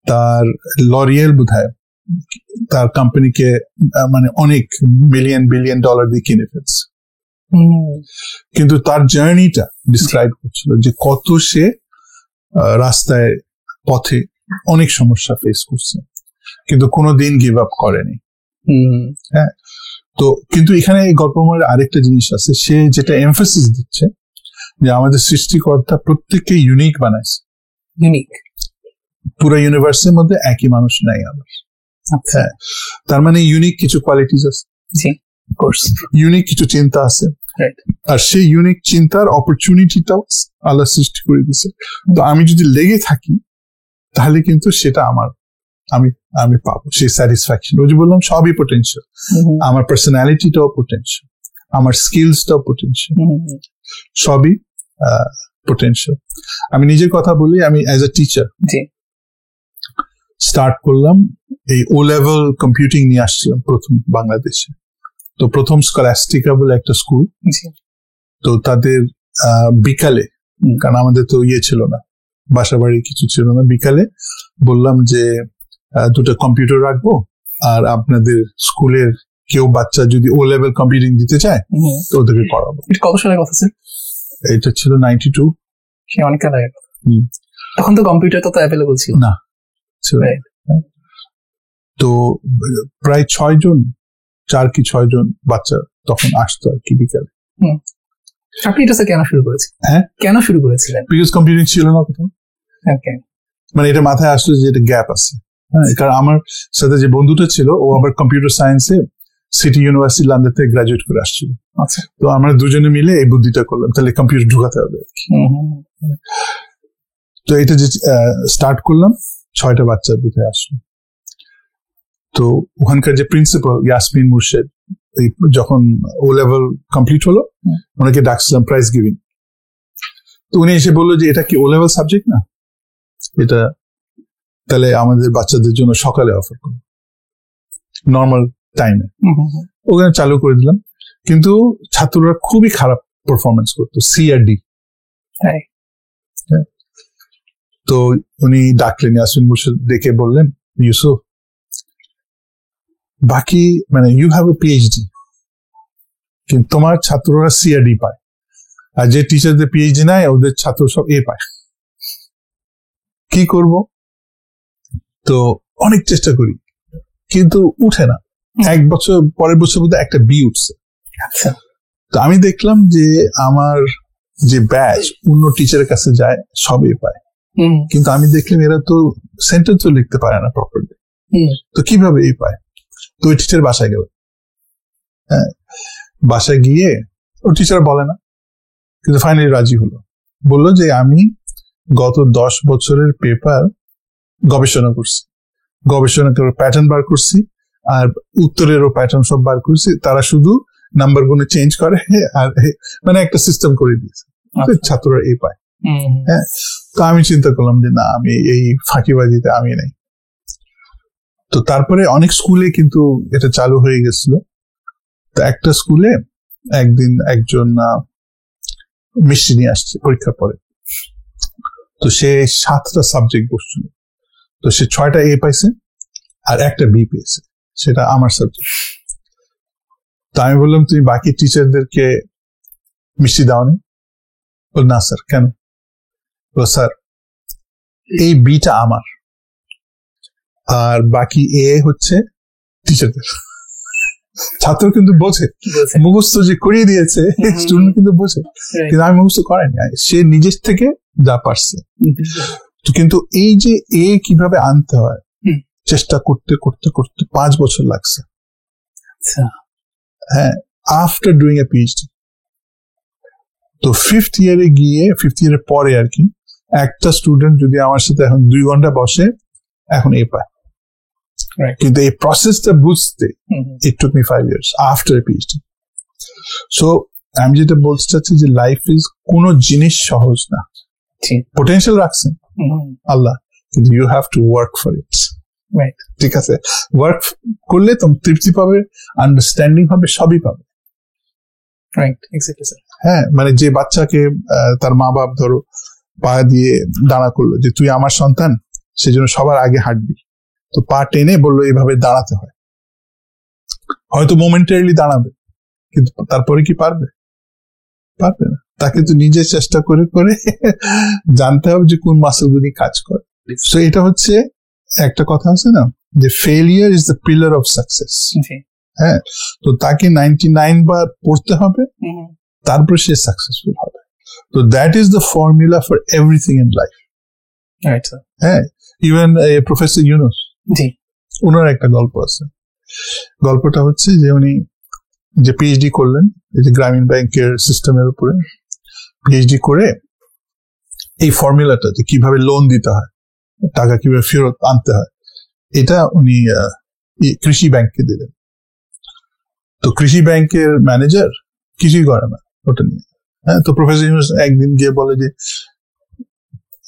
তার লরিয়েল বোধহয় তার কোম্পানিকে মানে অনেক বিলিয়ন ডলার দিয়ে কিনে ফেলছে। কিন্তু তার জার্নিটা ডিসক্রাইব করছিল যে কত সে রাস্তায় পথে অনেক সমস্যা ফেস করছে, কিন্তু কোনোদিন গিভ আপ করেনি। হ্যাঁ, তো কিন্তু এখানে এই গল্পের আরেকটা জিনিস আছে, সে যেটা এমফাসিস দিচ্ছে যে আমাদের সৃষ্টিকর্তা প্রত্যেককে ইউনিক বানাইছে, পুরো ইউনিভার্সের মধ্যে একই মানুষ নাই আমার। হ্যাঁ, তার মানে ইউনিক কিছু কোয়ালিটিস আছে, ইউনিক কিছু চিন্তা আছে, আর সেই ইউনিক চিন্তার অপরচুনিটিটাও আল্লাহ সৃষ্টি করে দিচ্ছে। তো আমি যদি লেগে থাকি তাহলে কিন্তু সেটা আমার আমি পাবো সেই স্যাটিসফ্যাকশন। ওই যে বললাম সবই পোটেনশিয়াল, আমার পার্সোনালিটিটাও পোটেনশিয়াল, আমার স্কিলসটাও পোটেনশিয়াল, সবই পোটেনশিয়াল। আমি নিজের কথা বলি, আমি অ্যাজ এ টিচার স্টার্ট করলাম, এই ও লেভেল কম্পিউটিং নিয়ে আসছিলাম প্রথম বাংলাদেশে। তো প্রথম স্কলাস্টিকা বলে একটা স্কুল, তো তাদের বিকালে, কারণ আমাদের তো ছিল না, বাসা বাড়ি কিছু ছিল না, বিকালে বললাম যে 2টা কম্পিউটার রাখবো, আর আপনাদের স্কুলের কেউ বাচ্চা যদি ও লেভেল কম্পিউটিং দিতে চায় তো ওদেরকে করাবো। কত সালের কথা স্যার? এটা ছিল 92। সে অনেকটা লাগে। তখন তো কম্পিউটার তো অ্যাভেলেবল ছিল না। তো প্রায় 4 কি 6 জন বাচ্চা তখন আসতো আর কি বিকালে। আপনি এটা কেন শুরু করেছেন? কেন শুরু করেছিলেন? বিকজ কম্পিউটিং ছিল না কোথাও। মানে এটা মাথায় আসলো যে এটা গ্যাপ আছে। কারণ আমার সাথে যে বন্ধুটা ছিল ও আবার কম্পিউটার সায়েন্সে সিটি ইউনিভার্সিটি লন্ডন থেকে গ্রাজুয়েট করে আসছিল। তো আমরা দুজনে মিলে এই বুদ্ধিটা করলাম, তাহলে কম্পিউটার ঢুকাতে হবে আর কি। তো এটা যে স্টার্ট করলাম, 6টা বাচ্চার বুঝে আসলো। তো ওখানকার যে প্রিন্সিপাল ইয়াসমিন মুর্শেদ, যখন ও লেভেল কমপ্লিট হলো ওনাকে ডাকছিলাম প্রাইজ গিভিং। তো উনি এসে বললো যে এটা কি ও লেভেল সাবজেক্ট না, এটা তাহলে আমাদের বাচ্চাদের জন্য সকালে অফার করো, নর্মাল টাইমে। ওখানে চালু করে দিলাম, কিন্তু ছাত্ররা খুবই খারাপ পারফরমেন্স করতো, সি আর ডি। তো উনি ডাকলেন, ইয়াসমিন মুর্শেদ ডেকে বললেন, ইউসুফ, বাকি মানে ইউ হ্যাভ এ পিএইচডি, কিন্তু তোমার ছাত্ররা সি আর ডি পায়, আর যে টিচারদের পিএইচডি নাই ওদের ছাত্র সব এ পায়, কি করব? তো অনেক চেষ্টা করি কিন্তু উঠে না। 1 বছর পরের বছর বোধহয় একটা বি উঠছে। তো আমি দেখলাম যে আমার যে ব্যাচ অন্য টিচারের কাছে যায় সব এ পায়, কিন্তু আমি দেখলাম এরা তো সেন্টেন্স তো লিখতে পারে না প্রপারলি, তো কিভাবে এ পায়? তো ওই টিচার বাসায় গেল। বাসায় গিয়ে ওর টিচার বলে না, কিন্তু ফাইনালি রাজি হলো। বললো যে আমি গত 10 বছরের পেপার গবেষণা করছি, গবেষণা করে প্যাটার্ন বার করছি, আর উত্তরেরও প্যাটার্ন সব বার করছি, তারা শুধু নাম্বার গুলো চেঞ্জ করে আর মানে একটা সিস্টেম করে দিয়েছে, ছাত্ররা এই পায়। তো আমি চিন্তা করলাম যে না, আমি এই ফাঁকিবাজিতে আমি নাই। তো তারপরে অনেক স্কুলে কিন্তু এটা চালু হয়ে গেছিল। তো একটা স্কুলে একদিন একজন মিষ্টি নিয়ে আসছে পরীক্ষার পরে, তো সে 7টা সাবজেক্ট বসছিল, তো সে 6টা এ পাইছে আর একটা বি পেয়েছে, সেটা আমার সাবজেক্ট। তো আমি বললাম, তুমি বাকি টিচারদেরকে মিষ্টি দাওনি? বল না স্যার। কেন? বল স্যার এই বিটা আমার, আর বাকি এ হচ্ছে টিচারদের। ছাত্র কিন্তু বোঝে, মুখস্থ যে করিয়ে দিয়েছে স্টুডেন্ট কিন্তু বোঝে, কিন্তু আমি মুখস্থ করাইনি, সে নিজের থেকে যা পারছে। তো কিন্তু এই যে এ কিভাবে আনতে হয় চেষ্টা করতে করতে করতে 5 বছর লাগছে। হ্যাঁ, আফটার ডুইং এ পিএইচডি। তো 5th ইয়ারে গিয়ে, 5th ইয়ারের পরে আর কি, একটা স্টুডেন্ট যদি আমার সাথে এখন 2 ঘন্টা বসে এখন এ পায়, কিন্তু এই প্রসেসটা বুঝতে it took me 5 years after a PhD. So আমি যেটা বলতে চাচ্ছি যে লাইফ ইজ কোনো জিনিস সহজ না। পোটেনশিয়াল রাখছেন আল্লাহ, কিন্তু you have to work for it. ঠিক আছে, ওয়ার্ক করলে তুমি তৃপ্তি পাবে, আন্ডারস্ট্যান্ডিং হবে, সবই পাবে। হ্যাঁ, মানে যে বাচ্চাকে তার মা বাপ ধরো পা দিয়ে দাঁড়া করলো যে তুই আমার সন্তান, সেজন্য সবার আগে হাঁটবি, তো পা টেনে বললো এইভাবে দাঁড়াতে হয়, হয়তো মোমেন্টারিলি দাঁড়াবে, কিন্তু তারপরে কি পারবে? পারবে না। তাকে তো নিজে চেষ্টা করে করে জানতে হবে যে কোন মাসলগুলি কাজ করে। সো এটা হচ্ছে একটা কথা আছে না, যে failure is the pillar of success. হ্যাঁ, তো তাকে 99 বার পড়তে হবে, তারপর সে সাকসেসফুল হবে। তো that is the formula for everything in life. হ্যাঁ, ইভেন প্রফেসর ইউনুস, ওনার একটা গল্প আছে। গল্পটা হচ্ছে যে উনি যে পিএইচডি করলেন এই যে গ্রামীণ ব্যাংকের সিস্টেমের উপরে, পিএইচডি করে এই ফর্মুলাটা যে কিভাবে লোন দিতে হয়, টাকা কিভাবে ফেরত আনতে হয়, এটা উনি কৃষি ব্যাংককে দিলেন। তো কৃষি ব্যাংকের ম্যানেজার কিছুই করে না ওটা নিয়ে। হ্যাঁ, তো প্রফেসর ইউনুস একদিন গিয়ে বলে যে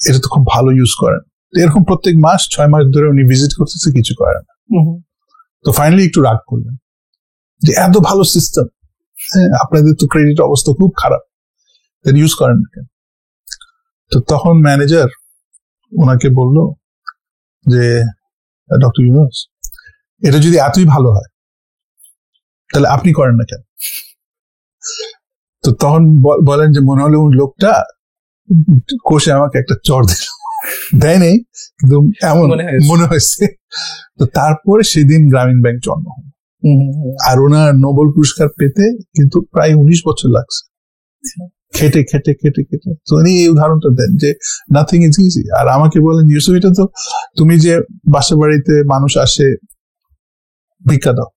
এটা তো খুব ভালো ইউজ করেন। এরকম প্রত্যেক মাস 6 মাস ধরে উনি ভিজিট করতেছে, কিছু করে না। তো ফাইনালি একটু রাগ করলেন যে এত ভালো সিস্টেম, হ্যাঁ, আপনাদের তো ক্রেডিট অবস্থা খুব খারাপ, দেন ইউজ করেন না কেন? তো তখন ম্যানেজার ওনাকে বলল যে ডক্টর ইউনুস, এটা যদি এতই ভালো হয় তাহলে আপনি করেন না কেন? তো তখন বলেন যে মনে হলো লোকটা কোষে আমাকে একটা চড় দিল, দেয় নেই কিন্তু এমন মনে হয়েছে। তো তারপরে সেদিন গ্রামীণ ব্যাংক জন্ম হলো। আর ওনার নোবেল পুরস্কার পেতে কিন্তু প্রায় 19 বছর লাগছে, খেটে খেটে খেটে খেটে। তো উনি এই উদাহরণটা দেন যে নাথিং ইজ ইজি। আর আমাকে বলেন ইউসুফ, এটা তো তুমি যে বাসা বাড়িতে মানুষ আসে ভিক্ষা দাও,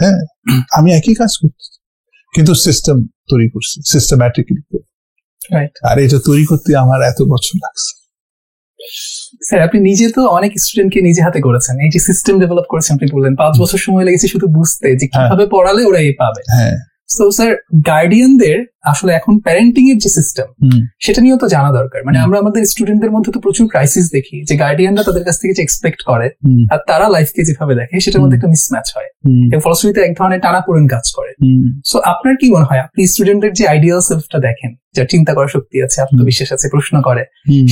হ্যাঁ, আমি একই কাজ করছি কিন্তু সিস্টেম তৈরি করছি, সিস্টেম্যাটিকলি। আর এটা তৈরি করতে আমার এত বছর লাগছে। স্যার, আপনি নিজে তো অনেক স্টুডেন্টকে নিজে হাতে করেছেন, এই যে সিস্টেম ডেভেলপ করেছেন, আপনি বললেন 5 বছর সময় লেগেছে শুধু বুঝতে যে কিভাবে পড়ালে ওরা এই পাবে। তো স্যার, গার্ডিয়ানদের আসলে এখন প্যারেন্টিং এর যে সিস্টেম, সেটা নিয়েও তো জানা দরকার। মানে আমরা আমাদের স্টুডেন্টদের মধ্যে তো প্রচুর ক্রাইসিস দেখি যে গার্ডিয়ানরা তাদের কাছ থেকে যে এক্সপেক্ট করে আর তারা লাইফকে যেভাবে দেখে সেটার মধ্যে একটা মিসম্যাচ হয়, এবং ফলশ্রুতিতে এক ধরনের টানাপোড়েন কাজ করে। সো আপনার কি মনে হয়, আপনি স্টুডেন্টের যে আইডিয়াল সেলফটা দেখেন, যার চিন্তা করার শক্তি আছে, আত্মবিশ্বাস আছে, প্রশ্ন করে,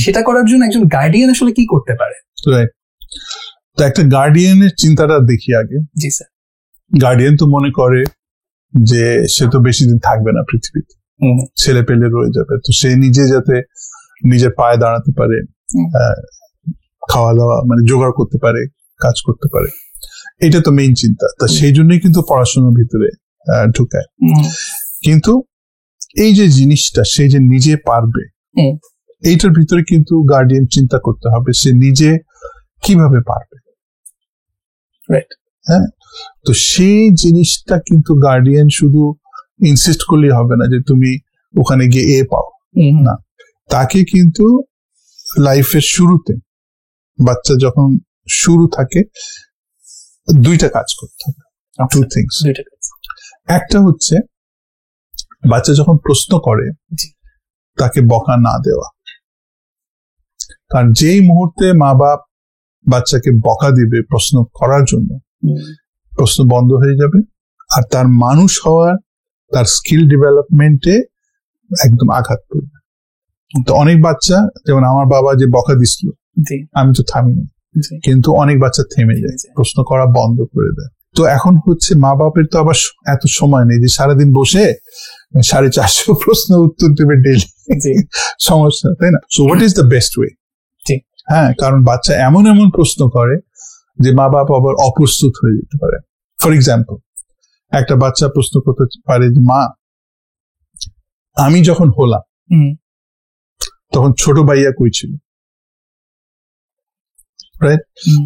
সেটা করার জন্য একজন গার্ডিয়ান আসলে কি করতে পারে? তো একটা গার্ডিয়ানের চিন্তাটা দেখি আগে। জি স্যার। গার্ডিয়ান তো মনে করে যে সে তো বেশি দিন থাকবে না পৃথিবীতে, ছেলে পেলে রয়ে যাবে, তো সে নিজে যাতে নিজের পায়ে দাঁড়াতে পারে, খাওয়া দাওয়া মানে জোগাড় করতে পারে, কাজ করতে পারে, এটা তো মেইন চিন্তা। তা সেই জন্যই কিন্তু পড়াশোনার ভিতরে ঢুকায়। কিন্তু এই যে জিনিসটা সে যে নিজে পারবে, এইটার ভিতরে কিন্তু গার্ডিয়ান চিন্তা করতে হবে সে নিজে কিভাবে পারবে। হ্যাঁ, তো সেই জিনিসটা কিন্তু গার্ডিয়ান শুধু ইনসিস্ট করলে হবে না যে তুমি ওখানে গিয়ে এ পাও না, তাকে কিন্তু লাইফের শুরুতে, বাচ্চা যখন শুরু থাকে, 2টা কাজ করতে হবে। 2 things। একটা হচ্ছে বাচ্চা যখন প্রশ্ন করে তাকে বকা না দেওয়া, কারণ যেই মুহূর্তে মা বাপ বাচ্চাকে বকা দিবে প্রশ্ন করার জন্য, প্রশ্ন বন্ধ হয়ে যাবে আর তার মানুষ হওয়ার, তার স্কিল ডেভেলপমেন্টে একদম আঘাত পড়বে। তো অনেক বাচ্চা, যেমন আমার বাবা যে বকা দিছিল, আমি তো থামিনি, কিন্তু অনেক বাচ্চা থেমে যায়, প্রশ্ন করা বন্ধ করে দেয়। তো এখন হচ্ছে মা বাপের তো আবার এত সময় নেই যে সারাদিন বসে 450 প্রশ্ন উত্তর দেবে ডেইলি, সমস্যা, তাই না? So what is the best way? হ্যাঁ, কারণ বাচ্চা এমন এমন প্রশ্ন করে যে মা বাপ আবার অপ্রস্তুত হয়ে যেতে পারে। ফর এক্সাম্পল, একটা বাচ্চা প্রশ্ন করতে পারে যে মা, আমি যখন হলাম তখন ছোট ভাইয়া কই ছিল? রাইট?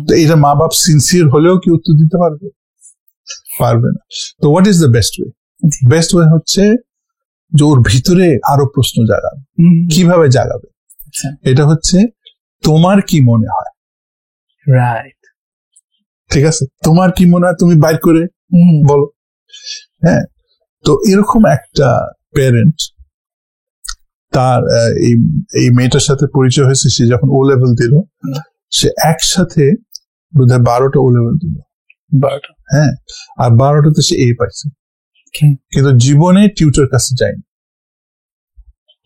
তো এটা মা বাপ সিনসিয়ার হলেও কি উত্তর দিতে পারবে? পারবে না। তো what is the best way? Best way হচ্ছে যে ওর ভিতরে আরো প্রশ্ন জাগাবে। কিভাবে জাগাবে? এটা হচ্ছে তোমার কি মনে হয়, রাইট? ঠিক আছে, তোমার কি মনে হয় তুমি বাইর করে বলো। হ্যাঁ, তো এরকম একটা প্যারেন্ট, তার এই মেয়েটার সাথে পরিচয় হয়েছে, সে যখন ও লেভেল দিল, সে একসাথে বোধহয় 12টা ও লেভেল দিল। 12টা? হ্যাঁ, আর 12টাতে সে এই পাইছে, কিন্তু জীবনে টিউটর কাছে যায়নি।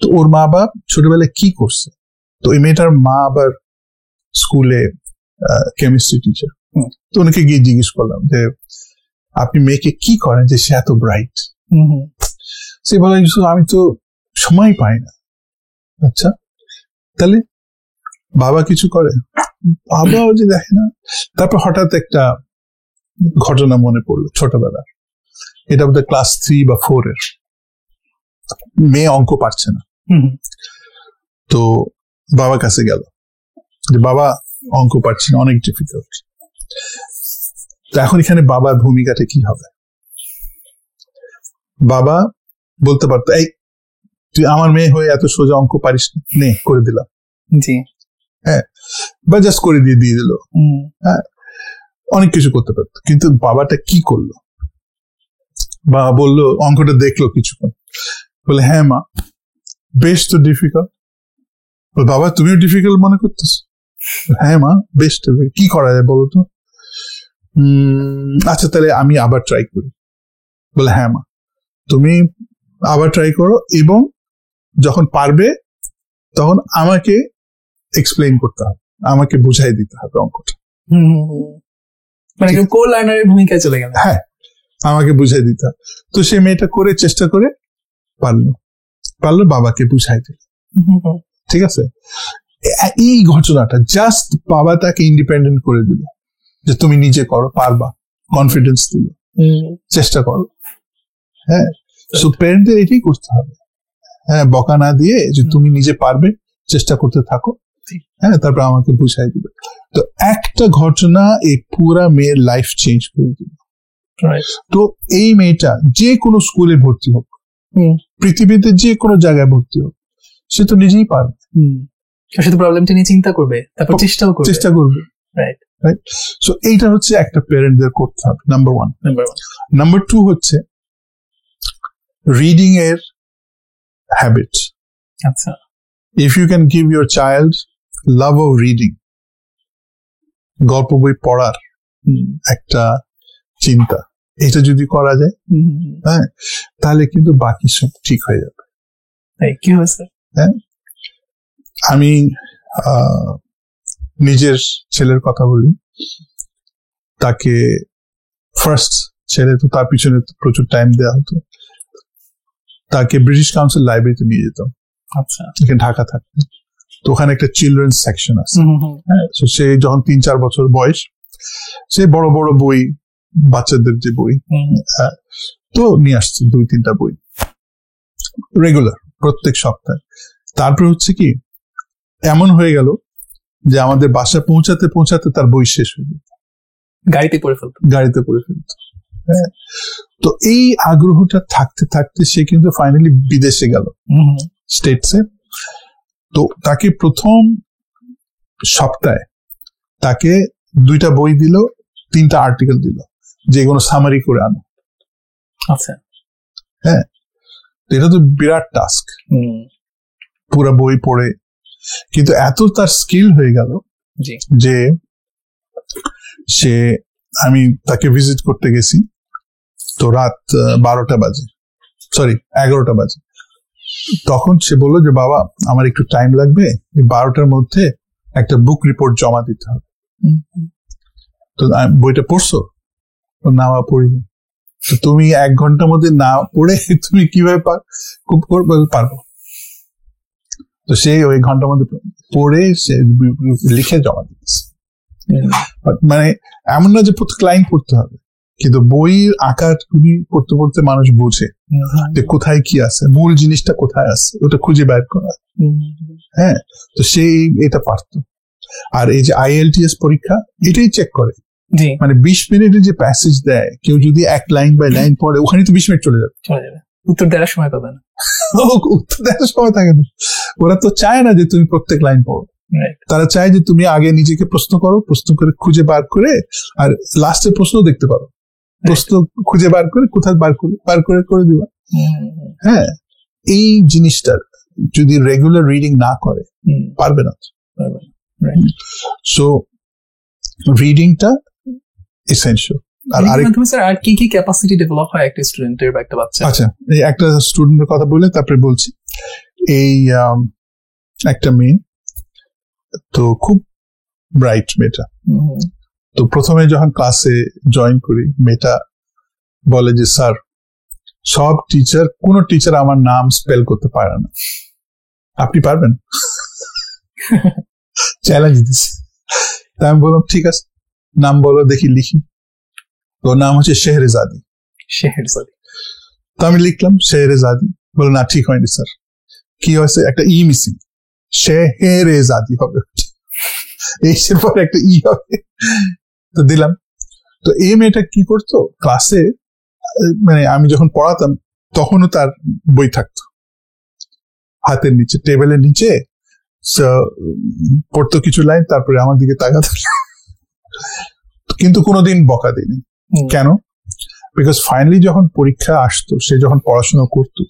তো ওর মা বাপ ছোটবেলায় কি করছে? তো এই মেয়েটার মা আবার স্কুলে কেমিস্ট্রি টিচার। তো ওনাকে গিয়ে জিজ্ঞেস করলাম যে আপনি মেয়েকে কি করেন যে সে এত ব্রাইট? সে বলে আমি তো সময় পাই না। আচ্ছা, তাহলে বাবা কিছু করে? বাবাও যে দেখে না। তারপর হঠাৎ একটা ঘটনা মনে পড়লো ছোটবেলা, এটা বোধহয় ক্লাস 3 বা 4 এর। মেয়ে অঙ্ক পারছে না, তো বাবার কাছে গেল যে বাবা অঙ্ক পারছি না, অনেক ডিফিকাল্ট। তো এখন এখানে বাবার ভূমিকাটা কি হবে? বাবা বলতে পারতো, এই তুই আমার মেয়ে হয়ে এত সোজা অঙ্ক পারিস না, নে করে দিলাম। জি। হ্যাঁ, বা জাস্ট করে দিয়ে দিল। হ্যাঁ, অনেক কিছু করতে পারতো, কিন্তু বাবাটা কি করলো, বাবা বললো অঙ্কটা দেখলো কিছুক্ষণ, বলে হ্যাঁ মা বেশ তো ডিফিকাল্ট। বাবা তুমিও ডিফিকাল্ট মনে করতেছো? হ্যাঁ মা বেশ, কি করা যায় বলো তো? আচ্ছা তাহলে আমি আবার ট্রাই করি। বলে হ্যাঁ মা তুমি আবার ট্রাই করো, এবং যখন পারবে তখন আমাকে এক্সপ্লেইন করতে হবে, আমাকে বুঝাই দিতে হবে অঙ্কটা। মানে কো লার্নারের ভূমিকায় চলে গেল। হ্যাঁ আমাকে বুঝাই দিতে হবে। তো সে মেয়েটা করে চেষ্টা করে পারলো বাবাকে বুঝাই দিল। ঠিক আছে, এই ঘটনাটা জাস্ট বাবা তাকে ইন্ডিপেন্ডেন্ট করে দিল, যে তুমি নিজে করো, পারবা, কনফিডেন্স দিল, চেষ্টা করো। হ্যাঁ, সো প্যারেন্টদের এটাই করতে হবে। হ্যাঁ, বকা না দিয়ে যে তুমি নিজে পারবে, চেষ্টা করতে থাকো। হ্যাঁ, তারপর আমাকে বুঝাই দিবে। তো একটা ঘটনা এই পুরা মেয়ের লাইফ চেঞ্জ করে দিল। তো এই মেয়েটা যে কোনো স্কুলে ভর্তি হোক, পৃথিবীতে যে কোনো জায়গায় ভর্তি হোক, সে তো নিজেই পারবে। সে তো প্রবলেমটা নিয়ে চিন্তা করবে, তারপর চেষ্টা করবে। রাইট। সো এইটা হচ্ছে একটা প্যারেন্টদের করতে হবে, নাম্বার ওয়ান। নাম্বার টু হচ্ছে রিডিং এর হ্যাবিট। আচ্ছা, if you can give your child love of reading, গল্প বই পড়ার একটা চিন্তা, এটা যদি করা যায়, হ্যাঁ, তাহলে কিন্তু বাকি সব ঠিক হয়ে যাবে। কি হয়েছে? হ্যাঁ, আমি নিজের ছেলের কথা বলি। তাকে ফার্স্ট ছেলে, তো তার পিছনে প্রচুর টাইম দেওয়া হতো। তাকে ব্রিটিশ কাউন্সিল লাইব্রেরিতে নিয়ে যেতাম। আচ্ছা, এখানে ঢাকা থাকতো, তো ওখানে একটা চিলড্রেন্স সেকশন আছে। হ্যাঁ, সে যখন 3-4 বছর বয়স, সে বড় বড় বই, বাচ্চাদের যে বই, তো নিয়ে আসছে 2-3টা বই রেগুলার, প্রত্যেক সপ্তাহে। তারপর হচ্ছে কি, এমন হয়ে গেল যে আমাদের বাসা পৌঁছাতে পৌঁছাতে তার বই শেষ হয়ে যেত, গাড়িতে পড়ে ফেলতো। হ্যাঁ, তো এই আগ্রহটা থাকতে থাকতে সে কিন্তু ফাইনালি বিদেশে গেল, স্টেটসে। তো তাকে প্রথম সপ্তাহে তাকে 2টা বই দিল, 3টা আর্টিকেল দিল, যেগুলো সামারি করে আনো। আচ্ছা, হ্যাঁ, এটা তো বিরাট টাস্ক, পুরো বই পড়ে। কিন্তু এত তার স্কিল হয়ে গেল যে আমি তাকে ভিজিট করতে গেছি, তো রাত 11টা বাজে, 11টা বাজে। তখন সে বললো যে বাবা আমার একটু টাইম লাগবে, 12টার মধ্যে একটা বুক রিপোর্ট জমা দিতে হবে। তো বইটা পড়ছো? না পড়িনি। তো তুমি 1 ঘন্টার মধ্যে না পড়ে তুমি কিভাবে পারবো? তো সে ওই ঘন্টার মধ্যে পড়ে সে লিখে জমা দিচ্ছে। মানে এমন না যে প্রত্যেক লাইন পড়তে হবে, কিন্তু বইয়ের আকারগুলি পড়তে পড়তে মানুষ বোঝে যে কোথায় কি আছে, মূল জিনিসটা কোথায় আছে, ওটা খুঁজে বের করা। হ্যাঁ, তো সেই এটা পারতো। আর এই যে IELTS পরীক্ষা এটাই চেক করে, মানে 20 মিনিটের যে প্যাসেজ দেয়, কেউ যদি 1 লাইন বাই লাইন পড়ে, ওখানে তো 20 মিনিট চলে যাবে, উত্তর দেওয়ার সময় পাবে না। উত্তর দেওয়ার সময় থাকে না। ওরা তো চায় না যে তুমি প্রত্যেক লাইন পড়ো, তারা চায় যে তুমি আগে নিজেকে প্রশ্ন করো, প্রশ্ন করে খুঁজে বার করে, আর লাস্টের প্রশ্ন দেখতে পারো, প্রশ্ন খুঁজে বার করে কোথায় বার করে দিবা। হ্যাঁ, এই জিনিসটার যদি রেগুলার রিডিং না করে, পারবে না। সো রিডিংটা এসেনশিয়াল। আর কি কি ক্যাপাসিটি ডেভেলপ হয় একটা স্টুডেন্টের বা একটা বাচ্চা? আচ্ছা, এই একটা স্টুডেন্টের কথা বলে তারপরে বলছি। এই একটা মেয়ে, তো খুব ব্রাইট মেয়েটা। তো প্রথমে যখন ক্লাসে জয়েন করি, মেয়েটা বলে যে স্যার, কোন টিচার আমার নাম স্পেল করতে পারে না, আপনি পারবেন? চ্যালেঞ্জ দিচ্ছে। তাই আমি বললাম ঠিক আছে, নাম বলো দেখি, লিখি। ওর নাম হচ্ছে শেহরেজাদি। তো আমি লিখলাম শেহরেজাদি। বলো না, ঠিক হয়নি স্যার। কি হয়েছে? একটা ই মিসিং, শেহরেজাদি হবে, এর পর একটা ই হবে। তো দিলাম। তো এই মেয়েটা কি করতো ক্লাসে, মানে আমি যখন পড়াতাম তখনও তার বই থাকতো হাতের নিচে, টেবিলের নিচে, পড়তো কিছু লাইন, তারপরে আমার দিকে তাকাতো। তো কিন্তু কোনোদিন বকা দিইনি। কেন? বিকজ ফাইনালি যখন পরীক্ষা আসতো, সে যখন পড়াশোনা করতো,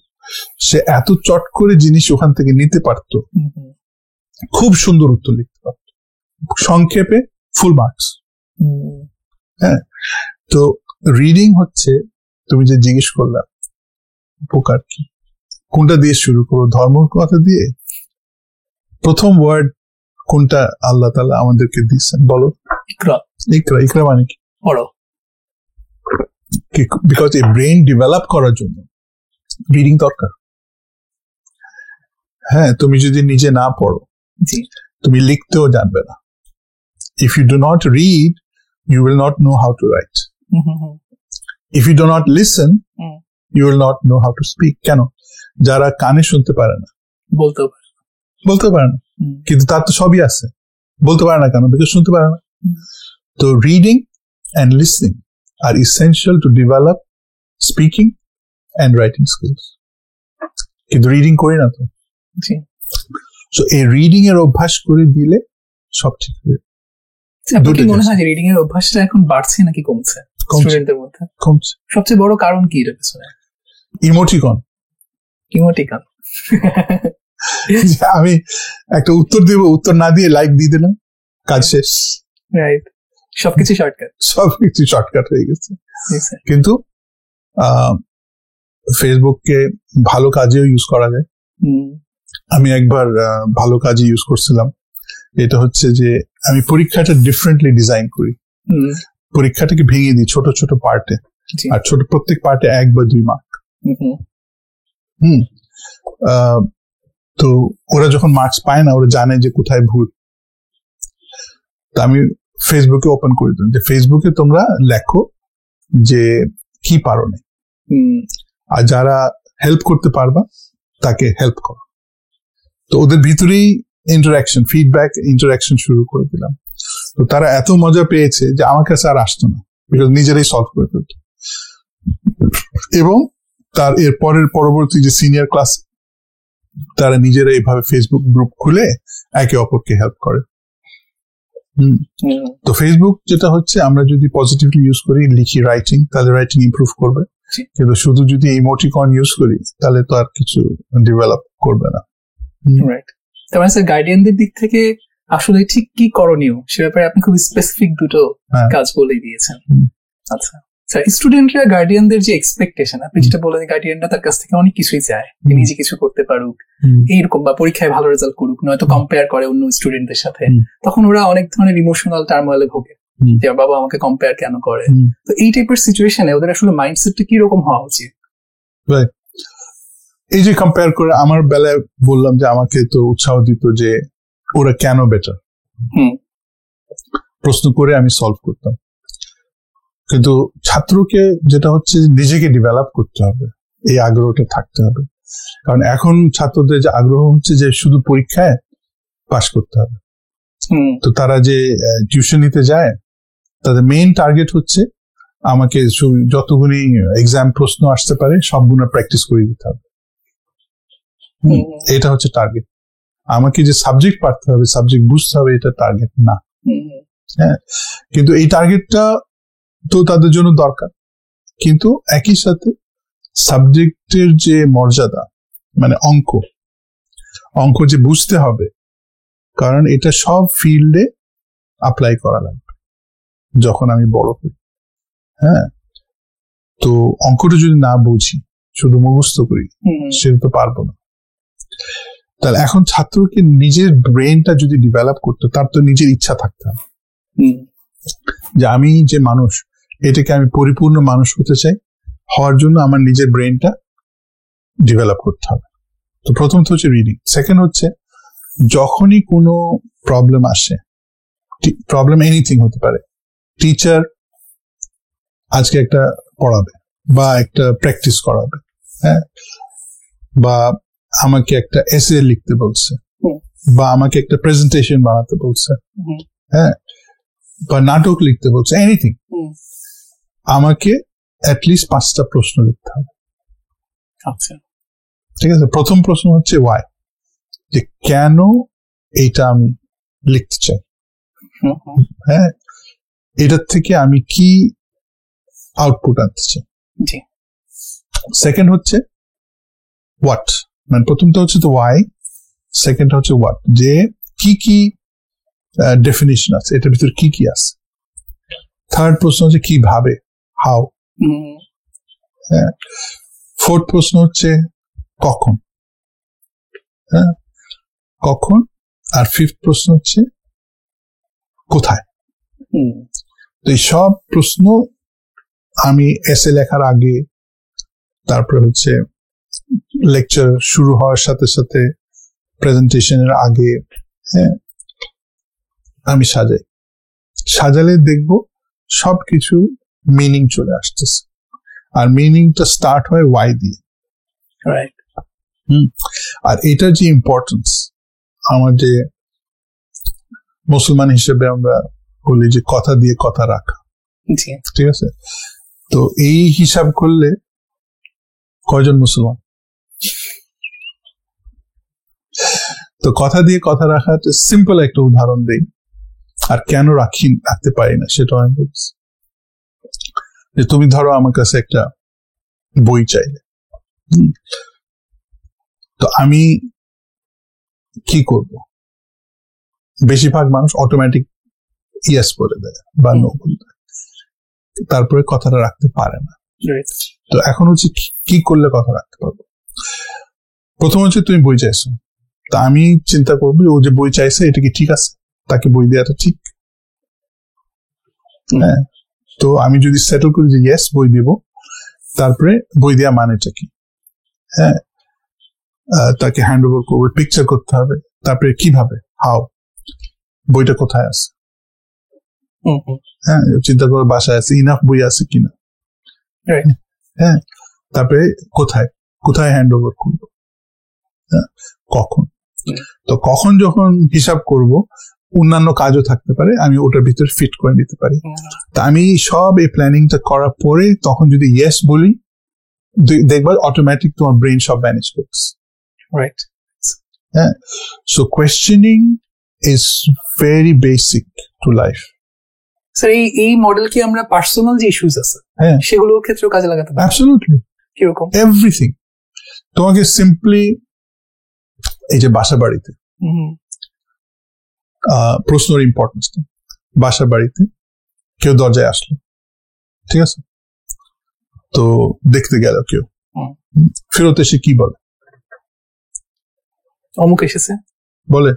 সে এত চট করে জিনিস ওখান থেকে নিতে পারতো, খুব সুন্দর উত্তর লিখতে পারতো, সংক্ষেপে ফুল মার্কস। হ্যাঁ, তো রিডিং হচ্ছে, তুমি যে জিজ্ঞেস করলা উপকার কি, কোনটা দিয়ে শুরু করো? ধর্মের কথা দিয়ে? প্রথম ওয়ার্ড কোনটা আল্লাহ তাআলা আমাদেরকে দিয়েছেন বলো? ইকরা। ইকরা, ইকরা মানে কি? পড়ো। বিকজ এই ব্রেন ডেভেলপ করার জন্য রিডিং দরকার। হ্যাঁ, তুমি যদি নিজে না পড়ো, তুমি লিখতেও জানবে না। If you do not read, you will not know how to write. If you do not listen, you will not know how to speak. কেন? যারা কানে শুনতে পারে না, বলতে পারে না, কিন্তু তার তো সবই আছে, বলতে পারে না কেন? বিকজ শুনতে পারে না। তো reading and listening are essential to develop speaking and writing skills. কিন্তু রিডিং করি না তো। সো এই রিডিং এর অভ্যাস করে দিলে সব ঠিক হয়ে যাবে। মনে হয় রিডিং এর অভ্যাসটা এখন বাড়ছে নাকি কমছে স্টুডেন্টদের মধ্যে? কমছে। সবচেয়ে বড় কারণ কি এর পেছনে? ইমোটিকন। আমি একটা উত্তর দিব, উত্তর না দিয়ে লাইক দিয়ে দিলাম, কাজ শেষ। রাইট, সবকিছু শর্টকাট হয়ে গেছে। কিন্তু ফেসবুককে ভালো কাজেও ইউজ করা যায়। আমি একবার ভালো কাজে ইউজ করছিলাম। এটা হচ্ছে যে আমি পরীক্ষাটা ডিফারেন্টলি ডিজাইন করি। পরীক্ষাটাকে ভেঙে দিই ছোট ছোট পার্টে, আর প্রত্যেক পার্টে 1 বা 2 মার্ক। তো ওরা যখন মার্কস পায় না, ওরা জানে যে কোথায় ভুল। তা আমি ফেসবুকে ওপেন করে দিই যে ফেসবুকে তোমরা লেখো যে কি পারো না, আর যারা হেল্প করতে পারবা তাকে হেল্প করো। তো ওদের ভিতরেই ইন্টারাকশন, ফিডব্যাক ইন্টারাকশন শুরু করে দিলাম। তো তারা এত মজা পেয়েছে যে আমার কাছে আর আসতো না, বিকজ নিজেরাই সলভ করে ফেলত। এবং তার এর পরবর্তী যে সিনিয়র ক্লাস, তারা নিজেরা এইভাবে ফেসবুক গ্রুপ খুলে একে অপরকে হেল্প করে। তো ফেসবুক যেটা হচ্ছে, আমরা যদি পজিটিভলি ইউজ করি, লিখি রাইটিং, তাহলে রাইটিং ইমপ্রুভ করবে। কিন্তু শুধু যদি ইমোটিকন ইউজ করি, তাহলে তো আর কিছু ডেভেলপ করবে না। রাইট। তার স্যার গার্ডিয়ানদের দিক থেকে আসলে ঠিক কি করণীয় সে ব্যাপারে আপনি খুব স্পেসিফিক দুটো কাজ বলে দিয়েছেন। আচ্ছা স্যার, স্টুডেন্টরা গার্ডিয়ানদের যে এক্সপেকটেশন, আপনি যেটা বলেন গার্ডিয়ানরা তার কাছ থেকে অনেক কিছুই চায়, নিজে কিছু করতে পারুক এইরকম, বা পরীক্ষায় ভালো রেজাল্ট করুক, নয়তো কম্পেয়ার করে অন্য স্টুডেন্টদের সাথে। তখন ওরা অনেক ধরনের ইমোশনাল টার্মোয়েলে ভোগে যে বাবা আমাকে কম্পেয়ার কেন করে। তো এই টাইপের সিচুয়েশনে ওদের আসলে মাইন্ডসেটটা কি রকম হওয়া উচিত? এই যে কম্পেয়ার করে, আমার বেলায় বললাম যে আমাকে তো উৎসাহ দিত যে ওরা কেন বেটার, প্রশ্ন করে আমি সলভ করতাম। কিন্তু ছাত্রকে যেটা হচ্ছে নিজেকে ডেভেলপ করতে হবে, এই আগ্রহটা থাকতে হবে। কারণ এখন ছাত্রদের যে আগ্রহ হচ্ছে যে শুধু পরীক্ষায় পাশ করতে হবে। তো তারা যে টিউশন নিতে যায়, তাদের মেইন টার্গেট হচ্ছে আমাকে যতগুলি এক্সাম প্রশ্ন আসতে পারে সবগুলো প্র্যাকটিস করে দিতে হবে। এটা হচ্ছে টার্গেট। আমাকে যে সাবজেক্ট পারতে হবে, সাবজেক্ট বুঝতে হবে, এটা টার্গেট না। হ্যাঁ, কিন্তু এই টার্গেটটা তো তাদের জন্য দরকার। কিন্তু একই সাথে সাবজেক্টের যে মর্যাদা, মানে অঙ্ক যে বুঝতে হবে, কারণ এটা সব ফিল্ডে অ্যাপ্লাই করা লাগবে যখন আমি বড় হই। হ্যাঁ, তো অঙ্কটা যদি না বুঝি, শুধু মুখস্থ করি, সেটা তো পারবো না। তাহলে এখন ছাত্রকে নিজের ব্রেনটা যদি ডেভেলপ করতে, তার তো নিজের ইচ্ছা থাকতে হবে যে আমি যে মানুষ, এটাকে আমি পরিপূর্ণ মানুষ হতে চাই। হওয়ার জন্য আমার নিজের ব্রেনটা ডেভেলপ করতে হবে। তো প্রথমত হচ্ছে রিডিং। সেকেন্ড হচ্ছে যখনই কোনো প্রবলেম আসে, প্রবলেম এনিথিং হতে পারে, টিচার আজকে একটা পড়াবে বা একটা প্র্যাকটিস করাবে, হ্যাঁ, বা আমাকে একটা এসে লিখতে বলছে, বা আমাকে একটা প্রেজেন্টেশন বানাতে বলছে, হ্যাঁ, বা নাটক লিখতে বলছে, এনিথিং, আমাকে অ্যাটলিস্ট 5টা প্রশ্ন লিখতে হবে। আচ্ছা, ঠিক আছে। প্রথম প্রশ্ন হচ্ছে ওয়াই, যে কেন এইটা আমি লিখতে চাই। হ্যাঁ, এটার থেকে আমি কি আউটপুট আনতে চাই। সেকেন্ড হচ্ছে হোয়াট, মানে প্রথমটা হচ্ছে তো ওয়াই, সেকেন্ড হচ্ছে হোয়াট, যে কি কি ডেফিনিশন আছে, এটার ভিতরে কি কি আছে। থার্ড প্রশ্ন হচ্ছে কিভাবে, হাউ। হ্যাঁ, ফোর্থ প্রশ্ন হচ্ছে কখন, হ্যাঁ কখন। আর ফিফথ প্রশ্ন হচ্ছে কোথায়। তো এই সব প্রশ্ন আমি এসে লেখার আগে, তারপরে হচ্ছে লেকচার শুরু হওয়ার সাথে সাথে, প্রেজেন্টেশনের আগে, হ্যাঁ আমি সাজালে দেখব সবকিছু মিনিং চলে আসতেছে। আর মিনিংটা স্টার্ট হয় ওয়াই দিয়ে। আর এটার যে ইম্পর্টেন্স, আমার যে মুসলমান হিসেবে আমরা বলি যে কথা দিয়ে কথা রাখা, ঠিক আছে? তো এই হিসাব করলে কয়জন মুসলমান? তো কথা দিয়ে কথা রাখার সিম্পল একটা উদাহরণ দেই, আর কেন রাখতে পারি না সেটা আমি বলছি। যে তুমি ধরো আমার কাছে একটা বই চাইলে, তো আমি কি করব? বেশিরভাগ মানুষ অটোমেটিক ইয়েস বলে দেয় বা নো বলে দেয়, তারপরে কথাটা রাখতে পারে না। তো এখন হচ্ছে কি করলে কথা রাখতে পারবো? প্রথম হচ্ছে তুমি বই চাইছো, তা আমি চিন্তা করবো ও যে বই চাইছে এটা কি ঠিক আছে, তাকে বই দেওয়াটা ঠিক? হ্যাঁ, তো আমি যদি সেটেল করি যে ইয়েস বই দেব, তারপরে বই দেওয়া মানেটা কি, হ্যাঁ তাকে হ্যান্ড ওভার করবে, পিকচার করতে হবে, তারপরে কিভাবে, হাউ, বইটা কোথায় আছে, হ্যাঁ চিন্তা করে বাসায় আছে, ইনাফ বই আছে কিনা, হ্যাঁ তারপরে কোথায় কোথায় হ্যান্ড ওভার করবো, হ্যাঁ কখন। তো কখন যখন হিসাব করব, অন্যান্য কাজও থাকতে পারে, আমি ওটার ভিতরে ফিট করে নিতে পারি। তা আমি সব এই প্ল্যানিংটা করার পরে তখন যদি ইয়েস বলি, দেখবা অটোমেটিক তোমার ব্রেন সব ম্যানেজ করছে। রাইট, হ্যাঁ, so questioning is very basic to life. Sir এই মডেল কি আমরা পার্সোনাল যে ইস্যুস আছে হ্যাঁ সেগুলোর ক্ষেত্রেও কাজে লাগাতে পারি? অ্যাবসলিউটলি। কিরকম? এভরিথিং। তোমাকে সিম্পলি এই যে বাসা বাড়িতে প্রশ্নের ইম্পর্টেন্সটা, বাসা বাড়িতে কেউ দরজায় আসলো, ঠিক আছে, তো দেখতে গেল কেউ, ফেরত এসে কি বলে? অমুক এসেছে বলে,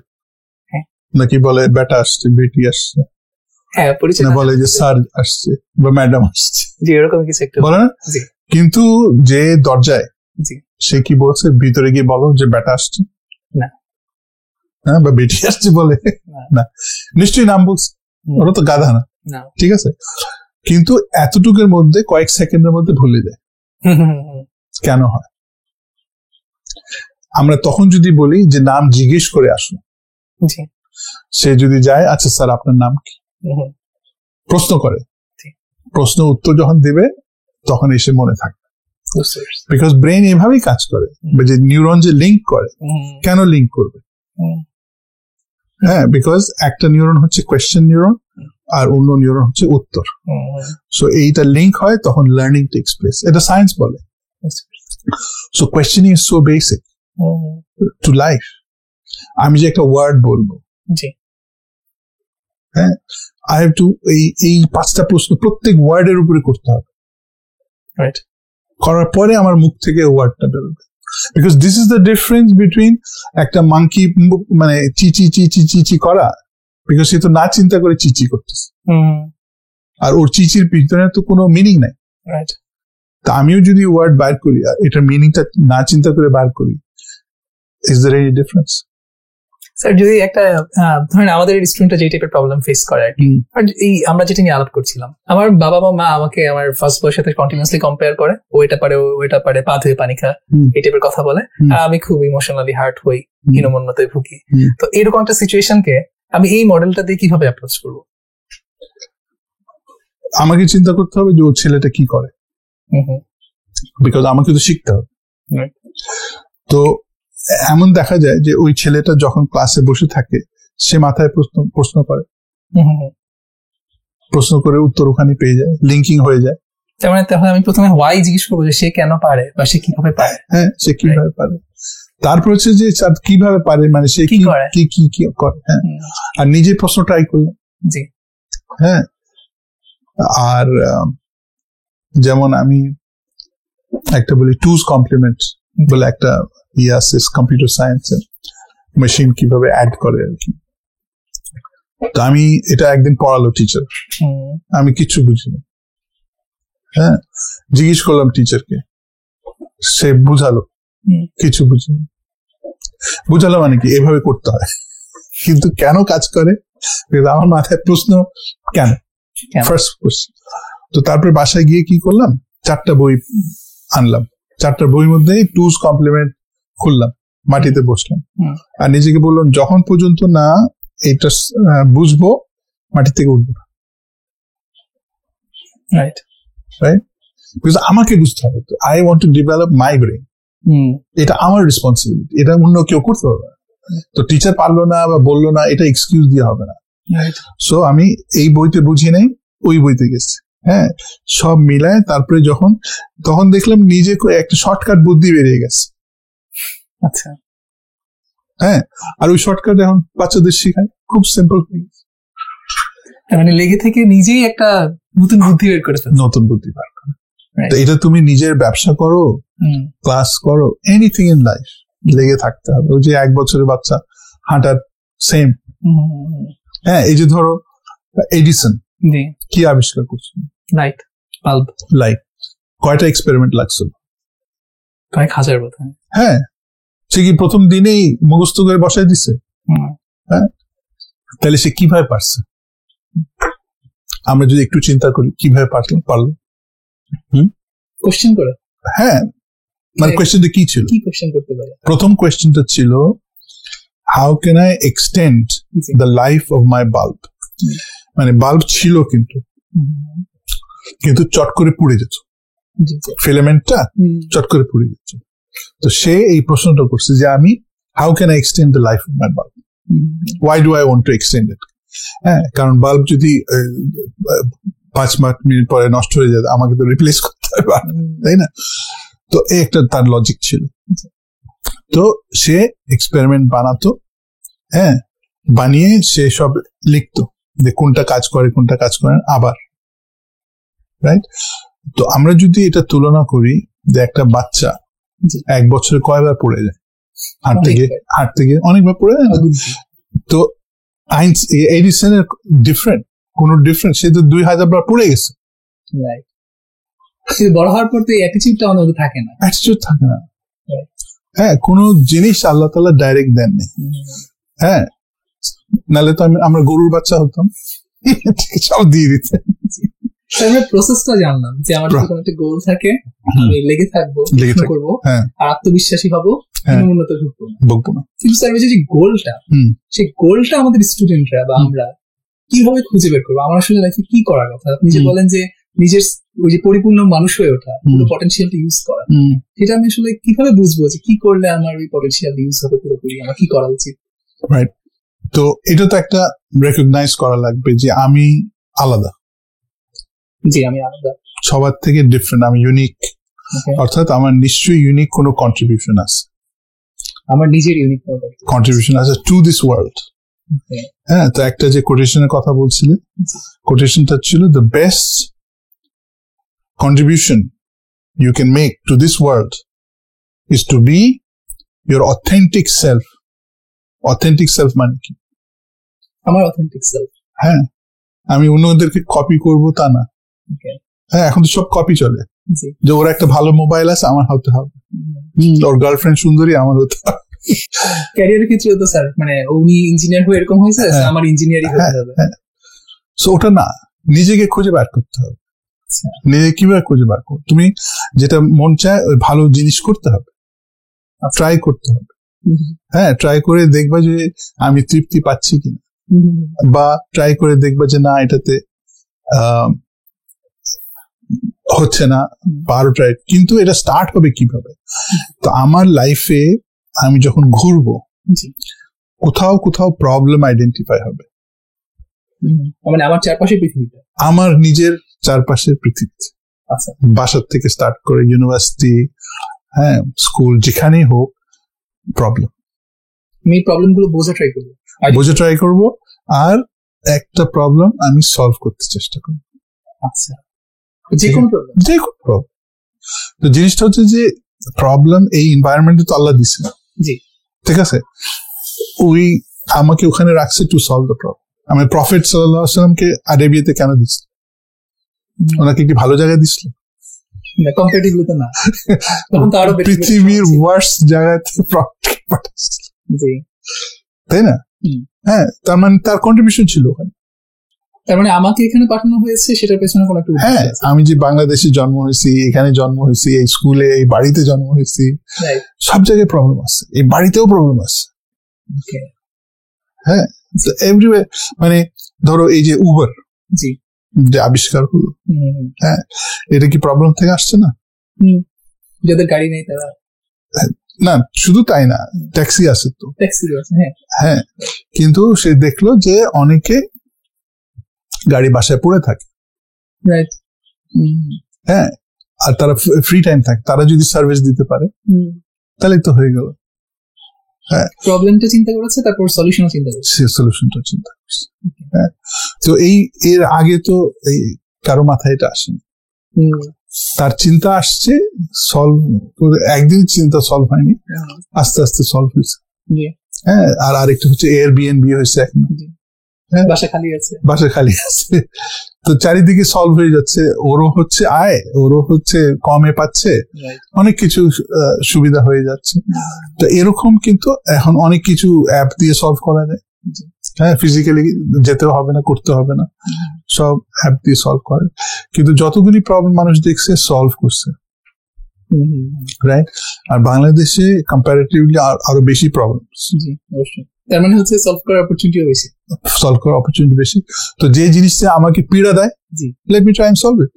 নাকি বলে বেটা আসছে, বেটি আসছে, হ্যাঁ পরিচয়, না বলে যে স্যার আসছে বা ম্যাডাম আসছে, জি এরকম কিছু একটা বলে না? কিন্তু যে দরজায়, সে কি বলছে? ভিতরে গিয়ে বলো যে বেটা আসছে না, হ্যাঁ বা বেটি আসছে বলে না, নিশ্চয়ই নাম বলছে, ওরা তো গাধা না, ঠিক আছে? কিন্তু এতটুকুর মধ্যে কয়েক সেকেন্ডের মধ্যে ভুলে যায়। কেন হয়? আমরা তখন যদি বলি যে নাম জিজ্ঞেস করে আসো, সে যদি যায় আচ্ছা স্যার আপনার নাম কি, প্রশ্ন করে, প্রশ্ন উত্তর যখন দিবে তখন এসে মনে থাকবে, বিকজ ব্রেন এভাবেই কাজ করে, যে নিউরন যে লিঙ্ক করে, কেন লিঙ্ক করবে? হ্যাঁ, বিকজ একটা নিউরন হচ্ছে কোয়েশ্চেন নিউরন আর অন্য নিউরন হচ্ছে উত্তর। সো এইটা লিঙ্ক হয়, তখন লার্নিং টেকস প্লেস, এটা সায়েন্স বলে। So questioning is so basic to life. আমি যে একটা ওয়ার্ড বলবো, হ্যাঁ আই হ্যাভ টু এই 5টা প্রশ্ন প্রত্যেক ওয়ার্ডের উপরে করতে হবে, করার পরে আমার মুখ থেকে ওয়ার্ডটা বেরোবে। Because this is the difference between একটা মাংকি মানে চিচি চিচি চিচি করা, বিকজ সে তো না চিন্তা করে চিচি করতেছে, আর ওর চিচির পিছনে তো কোনো মিনিং নাই। তা আমিও যদি ওয়ার্ড বার করি আর এটার মিনিংটা না চিন্তা করে বার করি, is there any difference? Sir যদি একটা ধরেন আমাদের স্টুডেন্টরা যে টাইপের প্রবলেম ফেস করে আর কি, আর এই আমরা যেটা নিয়ে আলাপ করছিলাম, আমার বাবা বা মা আমাকে আমার ফার্স্ট বয়ের সাথে কন্টিনিউয়াসলি কম্পেয়ার করে, ওইটা পারে ওইটা পারে, পা ধুয়ে পানি খা, এই টাইপের কথা বলে, আর আমি খুব ইমোশনালি হার্ট হই, হীনমন্যতায় ভুগি। তো এরকম একটা সিচুয়েশনকে আমি এই মডেলটা দিয়ে কিভাবে অ্যাপ্রোচ করবো? আমাকে চিন্তা করতে হবে যে ওর ছেলেটা কি করে, বিকজ আমাকে তো শিখতে হবে। তো এমন দেখা যায় যে ওই ছেলেটা যখন ক্লাসে বসে থাকে, সে মাথায় প্রশ্ন করে, প্রশ্ন করে উত্তর ওখানে পেয়ে যায়, লিঙ্কিং হয়ে যায়। তার মানে তাহলে আমি প্রথমে ওয়াই জিজ্ঞেস করবো যে সে কেন পারে বা সে কিভাবে পারে। হ্যাঁ, সে কিভাবে পারে, তারপর হচ্ছে যে কিভাবে পারে, মানে সে কি করে, কি করে। হ্যাঁ, আর নিজে প্রশ্ন ট্রাই করলাম। জি। হ্যাঁ, আর যেমন আমি একটা বলি টুজ কমপ্লিমেন্ট বলে একটা আছে কম্পিউটার সায়েন্স, মেশিন কিভাবে অ্যাড করে আর কি। তো আমি এটা একদিন পড়ালো টিচার, আমি কিচ্ছু বুঝিনি। হ্যাঁ, জিজ্ঞেস করলাম টিচারকে, সে বুঝালো, কিছু বুঝিনি। বুঝালো মানে কি এভাবে করতে হয়, কিন্তু কেন কাজ করে আমার মাথায় প্রশ্ন, কেন, ফার্স্ট কোশ্চেন। তো তারপরে বাসায় গিয়ে কি করলাম, 4টা বই আনলাম, 4টা বইয়ের মধ্যে টুজ কমপ্লিমেন্ট খুললাম, মাটিতে বসলাম আর নিজেকে বললাম যখন পর্যন্ত না এটা বুঝবো মাটি থেকে উঠবো না। রাইট, বিকজ আমাকে বুঝতে হবে। তো I want to develop my brain, এটা আমার রেসপন্সিবিলিটি, এটা অন্য কেউ করতে পারবে না। তো টিচার পারলো না বা বললো না, এটা এক্সকিউজ দিয়ে হবে না। সো আমি এই বইতে বুঝি নাই, ওই বইতে গেছি। হ্যাঁ, সব মিলায় তারপরে তখন দেখলাম নিজে একটা শর্টকাট বুদ্ধি বেরিয়ে গেছে। আচ্ছা, হ্যাঁ, আর ওই শর্টকাট এখন বাচ্চাদের শেখায়, খুব সিম্পল। মানে লেগে থেকে নিজেই একটা নতুন বুদ্ধি বের করে, নতুন বুদ্ধি বার করে। তো এটা তুমি নিজের ব্যবসা করো, ক্লাস করো, এনিথিং ইন লাইফ লেগে থাকতে হবে। ওই যে 1 বছরের বাচ্চা হাঁটার সেম। হ্যাঁ, এই যে ধরো এডিসন কি আবিষ্কার করছে, লাইট বাল্ব, লাইট, কয়টা এক্সপেরিমেন্ট লাগছিল, কয়েক হাজার বোধহয়। হ্যাঁ, সে কি প্রথম দিনেই মুখস্থ করে বসাই দিছে? হ্যাঁ, তাহলে সে কিভাবে পারছে? আমরা যদি একটু চিন্তা করি কিভাবে পারলো, কোশ্চেন করে। হ্যাঁ, মানে কোয়েশ্চেনটা কি ছিল? কি কোশ্চেন করতে পারে? প্রথম কোয়েশ্চেনটা ছিল how can I extend the life of my bulb. মানে বাল্ব ছিল কিন্তু চট করে পুড়ে যেত, ফিলামেন্টটা চট করে পুড়ে যেত। তো সে এই প্রশ্নটা করছে যে আমি how can I extend the life of my bulb, why do I want to extend ইট। হ্যাঁ, কারণ বাল্ব যদি 5 মিনিট পরে নষ্ট হয়ে যায় আমাকে তো রিপ্লেস করতে হবে, তাই না? তো এই একটা তার লজিক ছিল। তো সে এক্সপেরিমেন্ট বানাতো, হ্যাঁ, বানিয়ে সে সব লিখতো যে কোনটা কাজ করে কোনটা কাজ করে আবার, রাইট? তো আমরা যদি এটা তুলনা করি যে একটা বাচ্চা 1 বছরে কয়বার পড়ে যায়, হাঁটতে গিয়ে অনেকবার পড়ে যায় না? তো এডিসনের কোন ডিফারেন্স, সে তো 2000 বার পড়ে গেছে। বড় হওয়ার পর তো অ্যাটিটিউডটা আমাদের মধ্যে থাকে না, হ্যাঁ, কোন জিনিস আল্লাহ তাআলা ডাইরেক্ট দেন নাই। হ্যাঁ, নাহলে তো আমরা গরুর বাচ্চা হতাম, সব দিয়ে দিতে। আমরা প্রসেসটা জানলাম যে আমার যদি কোনো একটা গোল থাকে, আমি লেগে থাকবো, করবো, আর আত্মবিশ্বাসী হবো, উন্নত ভুগবো না। কিন্তু স্যার যে গোলটা, সেই গোলটা আমাদের স্টুডেন্টরা বা আমরা কিভাবে খুঁজে বের করবো? আমার আসলে লাইফে কি করার কথা? আপনি যে বলেন যে নিজের ওই যে পরিপূর্ণ মানুষ হয়ে ওঠা, পুরো পটেনশিয়ালটা ইউজ করা, সেটা আমি আসলে কিভাবে বুঝবো যে কি করলে আমার ওই পটেনশিয়াল ইউজ হবে পুরোপুরি, আমার কি করা উচিত? রাইট, তো এটা তো একটা রেকগনাইজ করা লাগবে যে আমি আলাদা, জি আমি আলাদা, সবার থেকে ডিফারেন্ট, আমি ইউনিক। অর্থাৎ আমার নিশ্চয়ই ইউনিক কোনো কন্ট্রিবিউশন আছে, আমার নিজের ইউনিক কন্ট্রিবিউশন আছে টু দিস ওয়ার্ল্ড। হ্যাঁ, তো একটা যে কোটেশনের কথা বলছিলে, কোটেশনটা ছিল the best contribution you can make to this world is to be your authentic self. Authentic self মানে কি? আমার authentic self। হ্যাঁ, আমি অন্যদেরকে কপি করব তা না। হ্যাঁ, এখন তো সব কপি চলে, যে ওর একটা ভালো মোবাইল আছে আমার হতে হবে, ওর গার্লফ্রেন্ড সুন্দরী আমার হতে হবে। ক্যারিয়ারের ক্ষেত্রে তো স্যার মানে উনি ইঞ্জিনিয়ার হয়ে এরকম হয়েছে, আমার ইঞ্জিনিয়ারই হতে হবে। সো ওটা না, নিজেকে খুঁজে বের করতে হবে। নিজে কিভাবে খুঁজে বার করো? তুমি যেটা মন চায় ওই ভালো জিনিস করতে হবে, ট্রাই করতে হবে। হ্যাঁ, ট্রাই করে দেখবা যে আমি তৃপ্তি পাচ্ছি কিনা, বা ট্রাই করে দেখবা যে না এটাতে হচ্ছে না, আরো ট্রাই। কিন্তু এটা স্টার্ট হবে কিভাবে? তো আমার লাইফে আমি যখন ঘুরবো, কোথাও কোথাও প্রবলেম আইডেন্টিফাই হবে, মানে আমার চারপাশে পৃথিবীটা, আমার নিজের চারপাশের পৃথিবী, আচ্ছা, বাসার থেকে স্টার্ট করে ইউনিভার্সিটি, হ্যাঁ, স্কুল, যেখানেই হোক প্রবলেম, আমি প্রবলেম গুলো বোঝা ট্রাই করবো আর একটা প্রবলেম আমি সলভ করতে চেষ্টা করবো। আচ্ছা, যে কোনো প্রবলেম। তো জিনিসটা হচ্ছে যে প্রবলেম এই এনভায়রনমেন্টে তো আল্লাহ দিছে, জি, ঠিক আছে, ওই আমাকে ওখানে রাখছে টু সলভ দ্য প্রবলেম। আমি প্রফেট সাল্লাল্লাহু আলাইহি ওয়াসাল্লামকে আরবিয়াতে কেন দিচ্ছে? ওনাকে কি ভালো জায়গায় দিছিল? না, কম্পারেটিভলি তো না, তখন তো আরো পৃথিবীর ওয়ার্স্ট জায়গাতে প্রফেটকে পাঠাচ্ছিল, জি, তাই না? হ্যাঁ, তার মানে তার কন্ট্রিবিউশন ছিল ওখানে। তার মানে আমাকে এখানে পাঠানো হয়েছে, সেটার পেছনে কোনো একটা, হ্যাঁ, আমি যে বাংলাদেশে জন্ম হয়েছি, এখানে জন্ম হয়েছি, এই স্কুলে, এই বাড়িতে জন্ম হয়েছি, সব জায়গায় প্রবলেম আছে, এই বাড়িতেও প্রবলেম আছে। হ্যাঁ, এভরিওয়্যার। মানে ধরো এই যে উবার, জি, যে আবিষ্কার হলো, হ্যাঁ, এটা কি প্রবলেম থেকে আসছে না? যাদের গাড়ি নেই তারা, না শুধু তাই না, ট্যাক্সি আছে তো, হ্যাঁ, কিন্তু সে দেখলো যে অনেকে গাড়ি বাসায় পড়ে থাকে, হ্যাঁ, আর তারা ফ্রি টাইম থাকে, তারা যদি সার্ভিস দিতে পারে তাহলে তো হয়ে গেল। হ্যাঁ, প্রবলেমটা চিন্তা করেছে, তারপর সলিউশনও চিন্তা করেছে, সলিউশনটা চিন্তা করছে। হ্যাঁ, তো এর আগে তো এই কারো মাথায় এটা আসেনি, তার চিন্তা আসছে, সলভ একদিন চিন্তা সলভ হয়নি, আস্তে আস্তে সলভ হয়েছে। হ্যাঁ, আর আরেকটা হচ্ছে এয়ারবিএনবি হয়েছে এখন, বাসা খালি আছে, তো চারিদিকে সলভ হয়ে যাচ্ছে, ওরও হচ্ছে আয়, ওরও হচ্ছে কমে পাচ্ছে, অনেক কিছু সুবিধা হয়ে যাচ্ছে। তো এরকম কিন্তু এখন অনেক কিছু অ্যাপ দিয়ে সলভ করা যায়। হ্যাঁ, ফিজিক্যালি যেতেও হবে না, করতে হবে না, সব অ্যাপ দিয়ে সলভ করে। কিন্তু যতগুলি প্রবলেম মানুষ দেখছে সলভ করছে, রাইট? আর বাংলাদেশে কম্পারেটিভলি আরো বেশি প্রবলেম, তার মানে হচ্ছে সলভ করার অপরচুনিটি বেশি। তো যে জিনিসটা আমাকে পীড়া দেয়, let me try and solve it.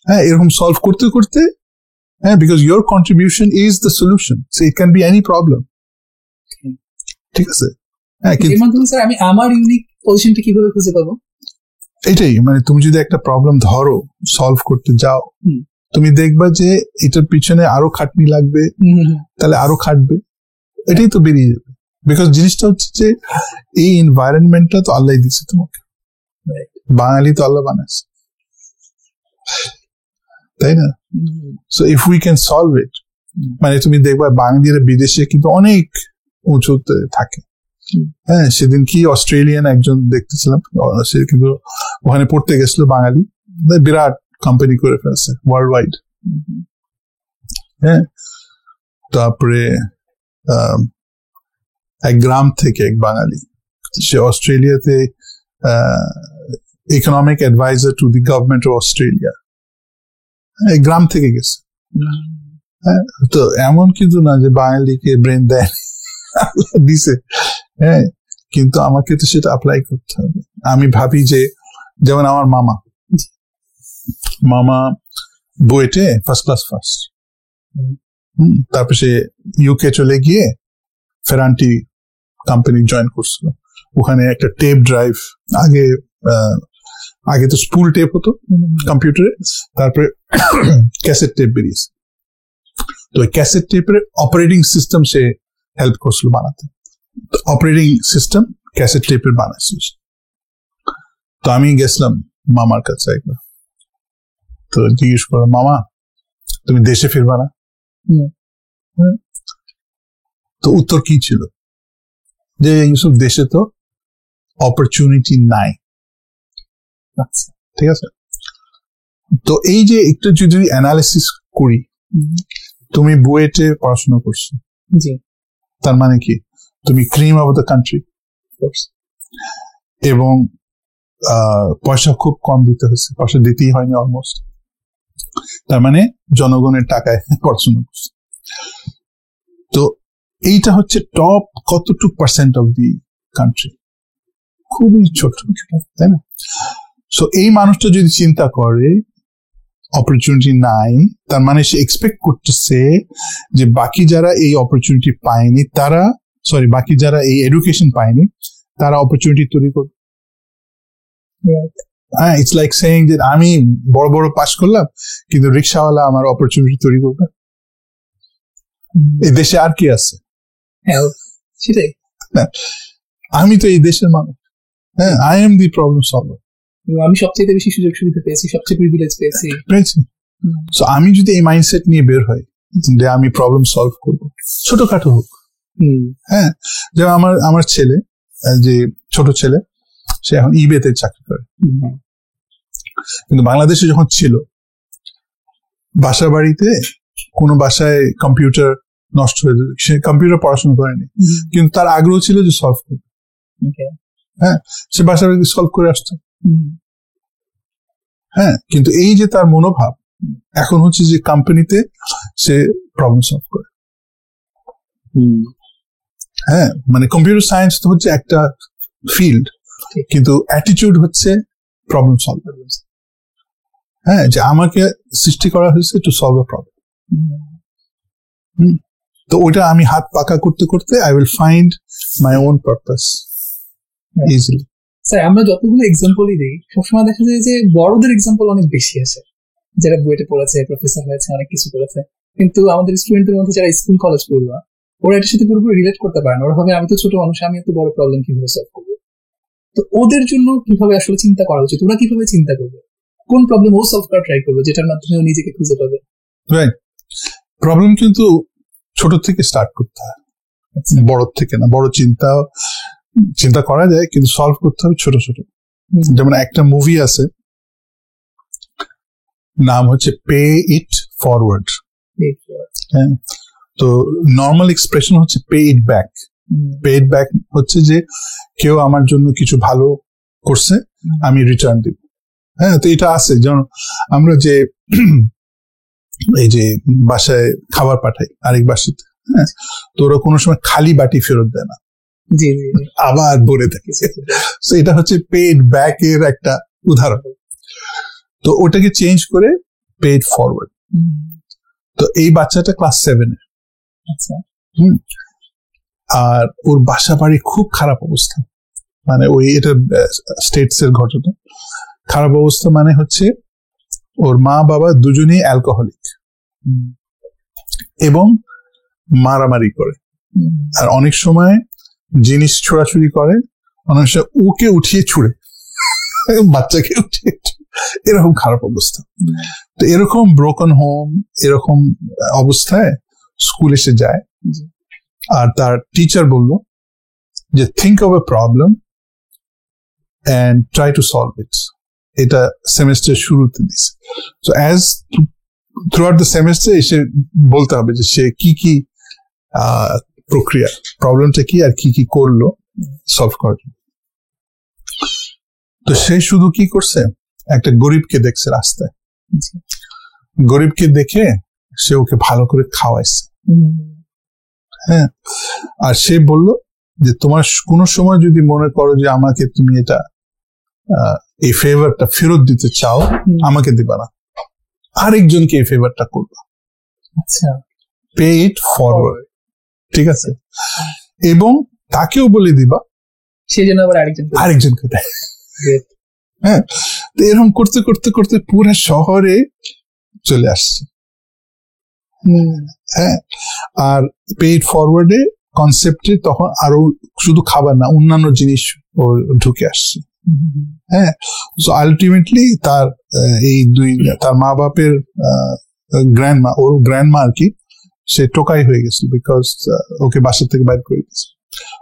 হ্যাঁ, এরকম সলভ করতে করতে, হ্যাঁ, because your contribution is the solution, so it can be any problem, ঠিক আছে? হ্যাঁ, এর মাধ্যমে স্যার আমি আমার ইউনিক পজিশনটা কিভাবে খুঁজে পাবো? এটাই, মানে তুমি যদি একটা প্রবলেম ধরো, সলভ করতে যাও, তুমি দেখবা যে এটার পিছনে আরো খাটনি লাগবে, তাহলে আরো খাটবে, এটাই তো বেরিয়ে যাবে। বিকজ জিনিসটা হচ্ছে যে এই এনভায়রনমেন্টটা তো আল্লাহ দিচ্ছে তোমাকে, বাঙালি তো আল্লাহ বানাচ্ছে, তাই না? So if we can solve it, মানে তুমি দেখবা বাঙালিরা বিদেশে কিন্তু অনেক উঁচুতে থাকে। হ্যাঁ, সেদিন কি অস্ট্রেলিয়ান একজন দেখতেছিলাম, সে কিন্তু ওখানে পড়তে গেছিল, বাঙালি, বিরাট কোম্পানি করে ফেলছে ওয়ার্ল্ড ওয়াইড। হ্যাঁ, তারপরে এক গ্রাম থেকে এক বাঙালি, সে অস্ট্রেলিয়াতে economic adviser to the government of Australia, গ্রাম থেকে গেছে। হ্যাঁ, তো এমন কিন্তু না যে বাঙালিকে ব্রেন দেয়, দিছে, হ্যাঁ, কিন্তু আমাকে তো সেটা অ্যাপ্লাই করতে হবে। আমি ভাবি যে যেমন আমার মামা বুয়েটে ফার্স্ট ক্লাস ফার্স্ট, তারপর সে ইউকে চলে গিয়ে ফেরান্টি কোম্পানি জয়েন করছিল, ওখানে একটা টেপ ড্রাইভ, আগে তো স্পুল টেপ হতো কম্পিউটারে, তারপরে ক্যাসেট টেপ বেরিয়েছে, তো ক্যাসেট টেপের অপারেটিং সিস্টেম সে হেল্প করছিল বানাতে, অপারেটিং সিস্টেম ক্যাসেট টেপের বানাচ্ছিল। তো আমি গেছিলাম মামার কাছে একবার, তো জিজ্ঞেস করলাম, মামা তুমি দেশে ফিরবা না? তো উত্তর কি ছিল, যে ইউসুফ দেশে তো অপরচুনিটি নাই। ঠিক আছে, তো এই যে একটু যদি অ্যানালিসিস করি, তুমি বুয়েটে পড়াশোনা করছো, তার মানে কি তুমি ক্রিম অফ দ্য কান্ট্রি, এবং পয়সা খুব কম দিতে হয়েছে, পয়সা দিতেই হয়নি অলমোস্ট, তার মানে জনগণের টাকায় পড়াশোনা করছে। তো এইটা হচ্ছে টপ কতটুকু পার্সেন্ট অফ দি কান্ট্রি, খুবই ছোট, তাই না? সো এই মানুষটা যদি চিন্তা করে অপরচুনিটি নাই, তার মানে সে এক্সপেক্ট করতেছে যে বাকি যারা এই অপরচুনিটি পায়নি, বাকি যারা এই এডুকেশন পায়নি, তারা অপরচুনিটি তৈরি করবে। হ্যাঁ, ইটস লাইক সেইং যে আমি বড় বড় পাস করলাম কিন্তু রিক্সাওয়ালা আমার অপরচুনিটি তৈরি করবে। এই দেশে আর কি আছে? সেটাই, আমি তো এই দেশের মানুষ। হ্যাঁ, I am the problem solver. আমি সবচেয়ে বেশি সুযোগ সুবিধা পেয়েছি, সবচেয়ে প্রিভিলেজ পেয়েছি। সো আমি যদি এই মাইন্ডসেট নিয়ে বের হই যে আমি প্রবলেম সলভ করবো, ছোটখাটো হোক। হ্যাঁ, যেমন আমার ছেলে, যে ছোট ছেলে, সে এখন ইবেতে চাকরি করে। কিন্তু বাংলাদেশে যখন ছিল, বাসা বাড়িতে কোনো বাসায় কম্পিউটার নষ্ট হয়ে যায়, সে কম্পিউটার পড়াশোনা করেনি, কিন্তু তার আগ্রহ ছিল যে সলভ করবে। হ্যাঁ, সে বাসা বাড়িতে সলভ করে আসতো। হ্যাঁ, কিন্তু এই যে তার মনোভাব, এখন হচ্ছে যে কোম্পানিতে সে প্রবলেম সলভ করে। হ্যাঁ, মানে কম্পিউটার সায়েন্স তো হচ্ছে একটা ফিল্ড, কিন্তু অ্যাটিটিউড হচ্ছে প্রবলেম সলভ। হ্যাঁ, যে আমাকে সৃষ্টি করা হয়েছে টু সলভ এ প্রবলেম। তো ওইটা আমি হাত পাকা করতে করতে I will find my own purpose easily. Sir, আমরা যতগুলো এক্সাম্পলই দিই, সবসময় দেখা যায় যে বড়দের এক্সাম্পল অনেক বেশি আছে, যারা বুয়েটে পড়েছে, প্রফেসর হয়েছে, অনেক কিছু করেছে। কিন্তু আমাদের স্টুডেন্টদের মধ্যে যারা স্কুল কলেজ পড়ুয়া, ওরা এটার সাথে পুরোপুরি রিলেট করতে পারে না। ওরা ভাবে আমি তো ছোট মানুষ, আমি এত বড় প্রবলেম কিভাবে সলভ করবো? তো ওদের জন্য কিভাবে আসলে চিন্তা করা উচিত? ওরা কিভাবে চিন্তা করবে, কোন প্রবলেম ও সলভ করা ট্রাই করবে, যেটার মাধ্যমে ও নিজেকে খুঁজে পাবে? রাইট, প্রবলেম কিন্তু ছোট থেকে স্টার্ট করতে হয়, বড় থেকে না। বড় চিন্তা করা যায়, কিন্তু সলভ করতে হবে ছোট ছোট। যেমন একটা মুভি আছে, নাম হচ্ছে পে ইট ফরওয়ার্ড। হ্যাঁ, তো নর্মাল এক্সপ্রেশন হচ্ছে pay it back. Pay it back হচ্ছে যে কেউ আমার জন্য কিছু ভালো করছে, আমি রিটার্ন দিব। হ্যাঁ, তো এটা আছে। যেমন আমরা যে এই যে বাসায় খাবার পাঠাই আরেক বাসাতে, হ্যাঁ, তো ওরা কোনো সময় খালি বাটি ফেরত দেয় না, আবার ভরে থাকে। তো এটা হচ্ছে পেড ব্যাক এর একটা উদাহরণ। তো ওটাকে চেঞ্জ করে পেড ফরওয়ার্ড। তো এই বাচ্চাটা ক্লাস 7 এ। আর ওর বাসা বাড়ি খুব খারাপ অবস্থা, মানে ওই এটা স্টেটস এর ঘটনা। খারাপ অবস্থা মানে হচ্ছে ওর মা বাবা দুজনেই অ্যালকোহলিক এবং মারামারি করে, আর অনেক সময় জিনিস ছোড়াছুড়ি করে, অনেক সময় ওকে উঠিয়ে ছুড়ে, বাচ্চাকে উঠিয়ে, এরকম খারাপ অবস্থা। তো এরকম ব্রোকন হোম, এরকম অবস্থায় স্কুলে সে যায়, আর তার টিচার বলল যে think of A problem and try to solve it. এটা সেমেস্টার শুরুতে দিছে। So as through out the semester এসে বলতে হবে যে সে কি কি প্রক্রিয়া, প্রবলেমটা কি আর কি কি করলো সলভ করার জন্য। তো সে শুধু কি করছে, একটা গরিবকে দেখছে রাস্তায়, গরিবকে দেখে সে ওকে ভালো করে খাওয়াইছে। হ্যাঁ, আর সে বলল যে তোমার কোনো সময় যদি মনে করো যে আমাকে তুমি এটা এই ফেভারটা ফেরত দিতে চাও, আমাকে দিবা না, আরেকজনকে এই ফেভারটা করবা। আচ্ছা, পে ইট ফরওয়ার্ড, ঠিক আছে? এবং তাকেও বলে দিবা সে যেন আবার আরেকজনকে দেয়। হ্যাঁ, তো এরকম করতে করতে করতে পুরো শহরে চলে আসছে। হ্যাঁ, আর পে ইট ফরওয়ার্ডে কনসেপ্টে তখন আরো শুধু খাবার না, অন্যান্য জিনিস ঢুকে আসছে। হ্যাঁ, সো আলটিমেটলি তার এই তার মা বাপের গ্র্যান্ডমা, ওর গ্র্যান্ডমা আর কি, সে টোকাই হয়ে গেছিল, বিকজ ওকে বাসা থেকে বাইর করে দিয়েছে।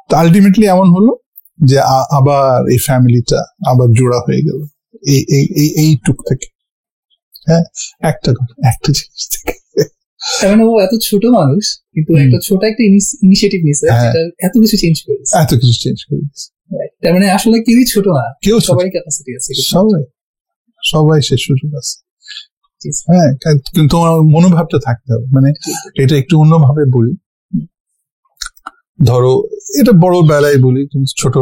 তো আলটিমেটলি এমন হলো যে আবার এই ফ্যামিলিটা আবার জোড়া হয়ে গেল এই টুক থেকে। হ্যাঁ, একটা জিনিস থেকে। মানে ও এত ছোট মানুষ, কিন্তু একটা ছোট একটা ইনিশিয়েটিভ নিয়েছে, যেটা এত কিছু চেঞ্জ করে দিয়েছে। তার মানে আসলে কেউই ছোট না, কেউ সবাই ক্যাপাসিটি আছে, সবাই সে সুযোগ আছে। হ্যাঁ, কিন্তু তোমার মনোভাবটা থাকতে হবে। মানে এটা একটু অন্যভাবে বলি, ধরো এটা বড় বেলায় বলি, তুমি ছোট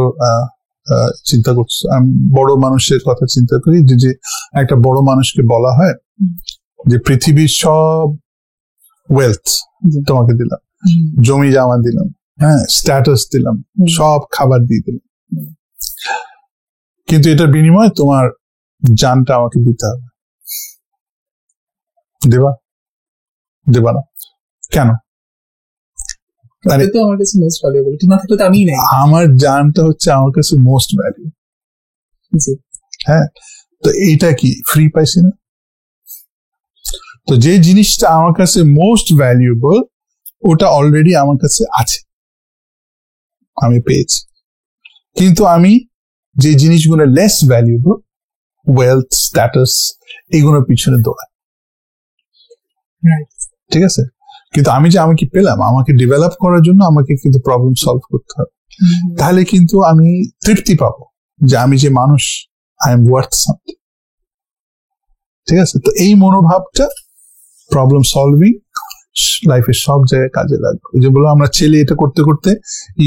চিন্তা করছো, আমি বড় মানুষের কথা চিন্তা করি। যে একটা বড় মানুষকে বলা হয় যে পৃথিবীর সব ওয়েলথ তোমাকে দিলাম, জমি জামা দিলাম, হ্যাঁ, স্ট্যাটাস দিলাম, সব খাবার দিয়ে দিলাম, কিন্তু এটার বিনিময়ে তোমার জানটা আমাকে দিতে হবে। দেবা দেবা না কেন? তো আমার কাছে মোস্ট ভ্যালুয়েবল, এটা না থাকলে তো আমিই নাই। আমার জানটা হচ্ছে আমার কাছে মোস্ট ভ্যালু। হ্যাঁ, তো এইটা কি ফ্রি পাইছি না? তো যে জিনিসটা আমার কাছে মোস্ট ভ্যালুয়েবল ওটা অলরেডি আমার কাছে আছে, আমি পেয়েছি। কিন্তু আমি যে জিনিসগুলো লেস ভ্যালুয়েবল, ওয়েলথ, স্ট্যাটাস, এগুলোর পিছনে দৌড়াই। ঠিক আছে, কিন্তু আমি যে আমাকে পেলাম, আমাকে ডেভেলপ করার জন্য আমাকে কিন্তু প্রবলেম সলভ করতে হবে। তাহলে কিন্তু আমি তৃপ্তি পাবো যে আমি যে মানুষ, আই এম ওয়ার্থ সামথিং। ঠিক আছে, তো এই মনোভাবটা প্রবলেম সলভিং লাইফের সব জায়গায় কাজে লাগবে। যে বলো আমরা ছেলে এটা করতে করতে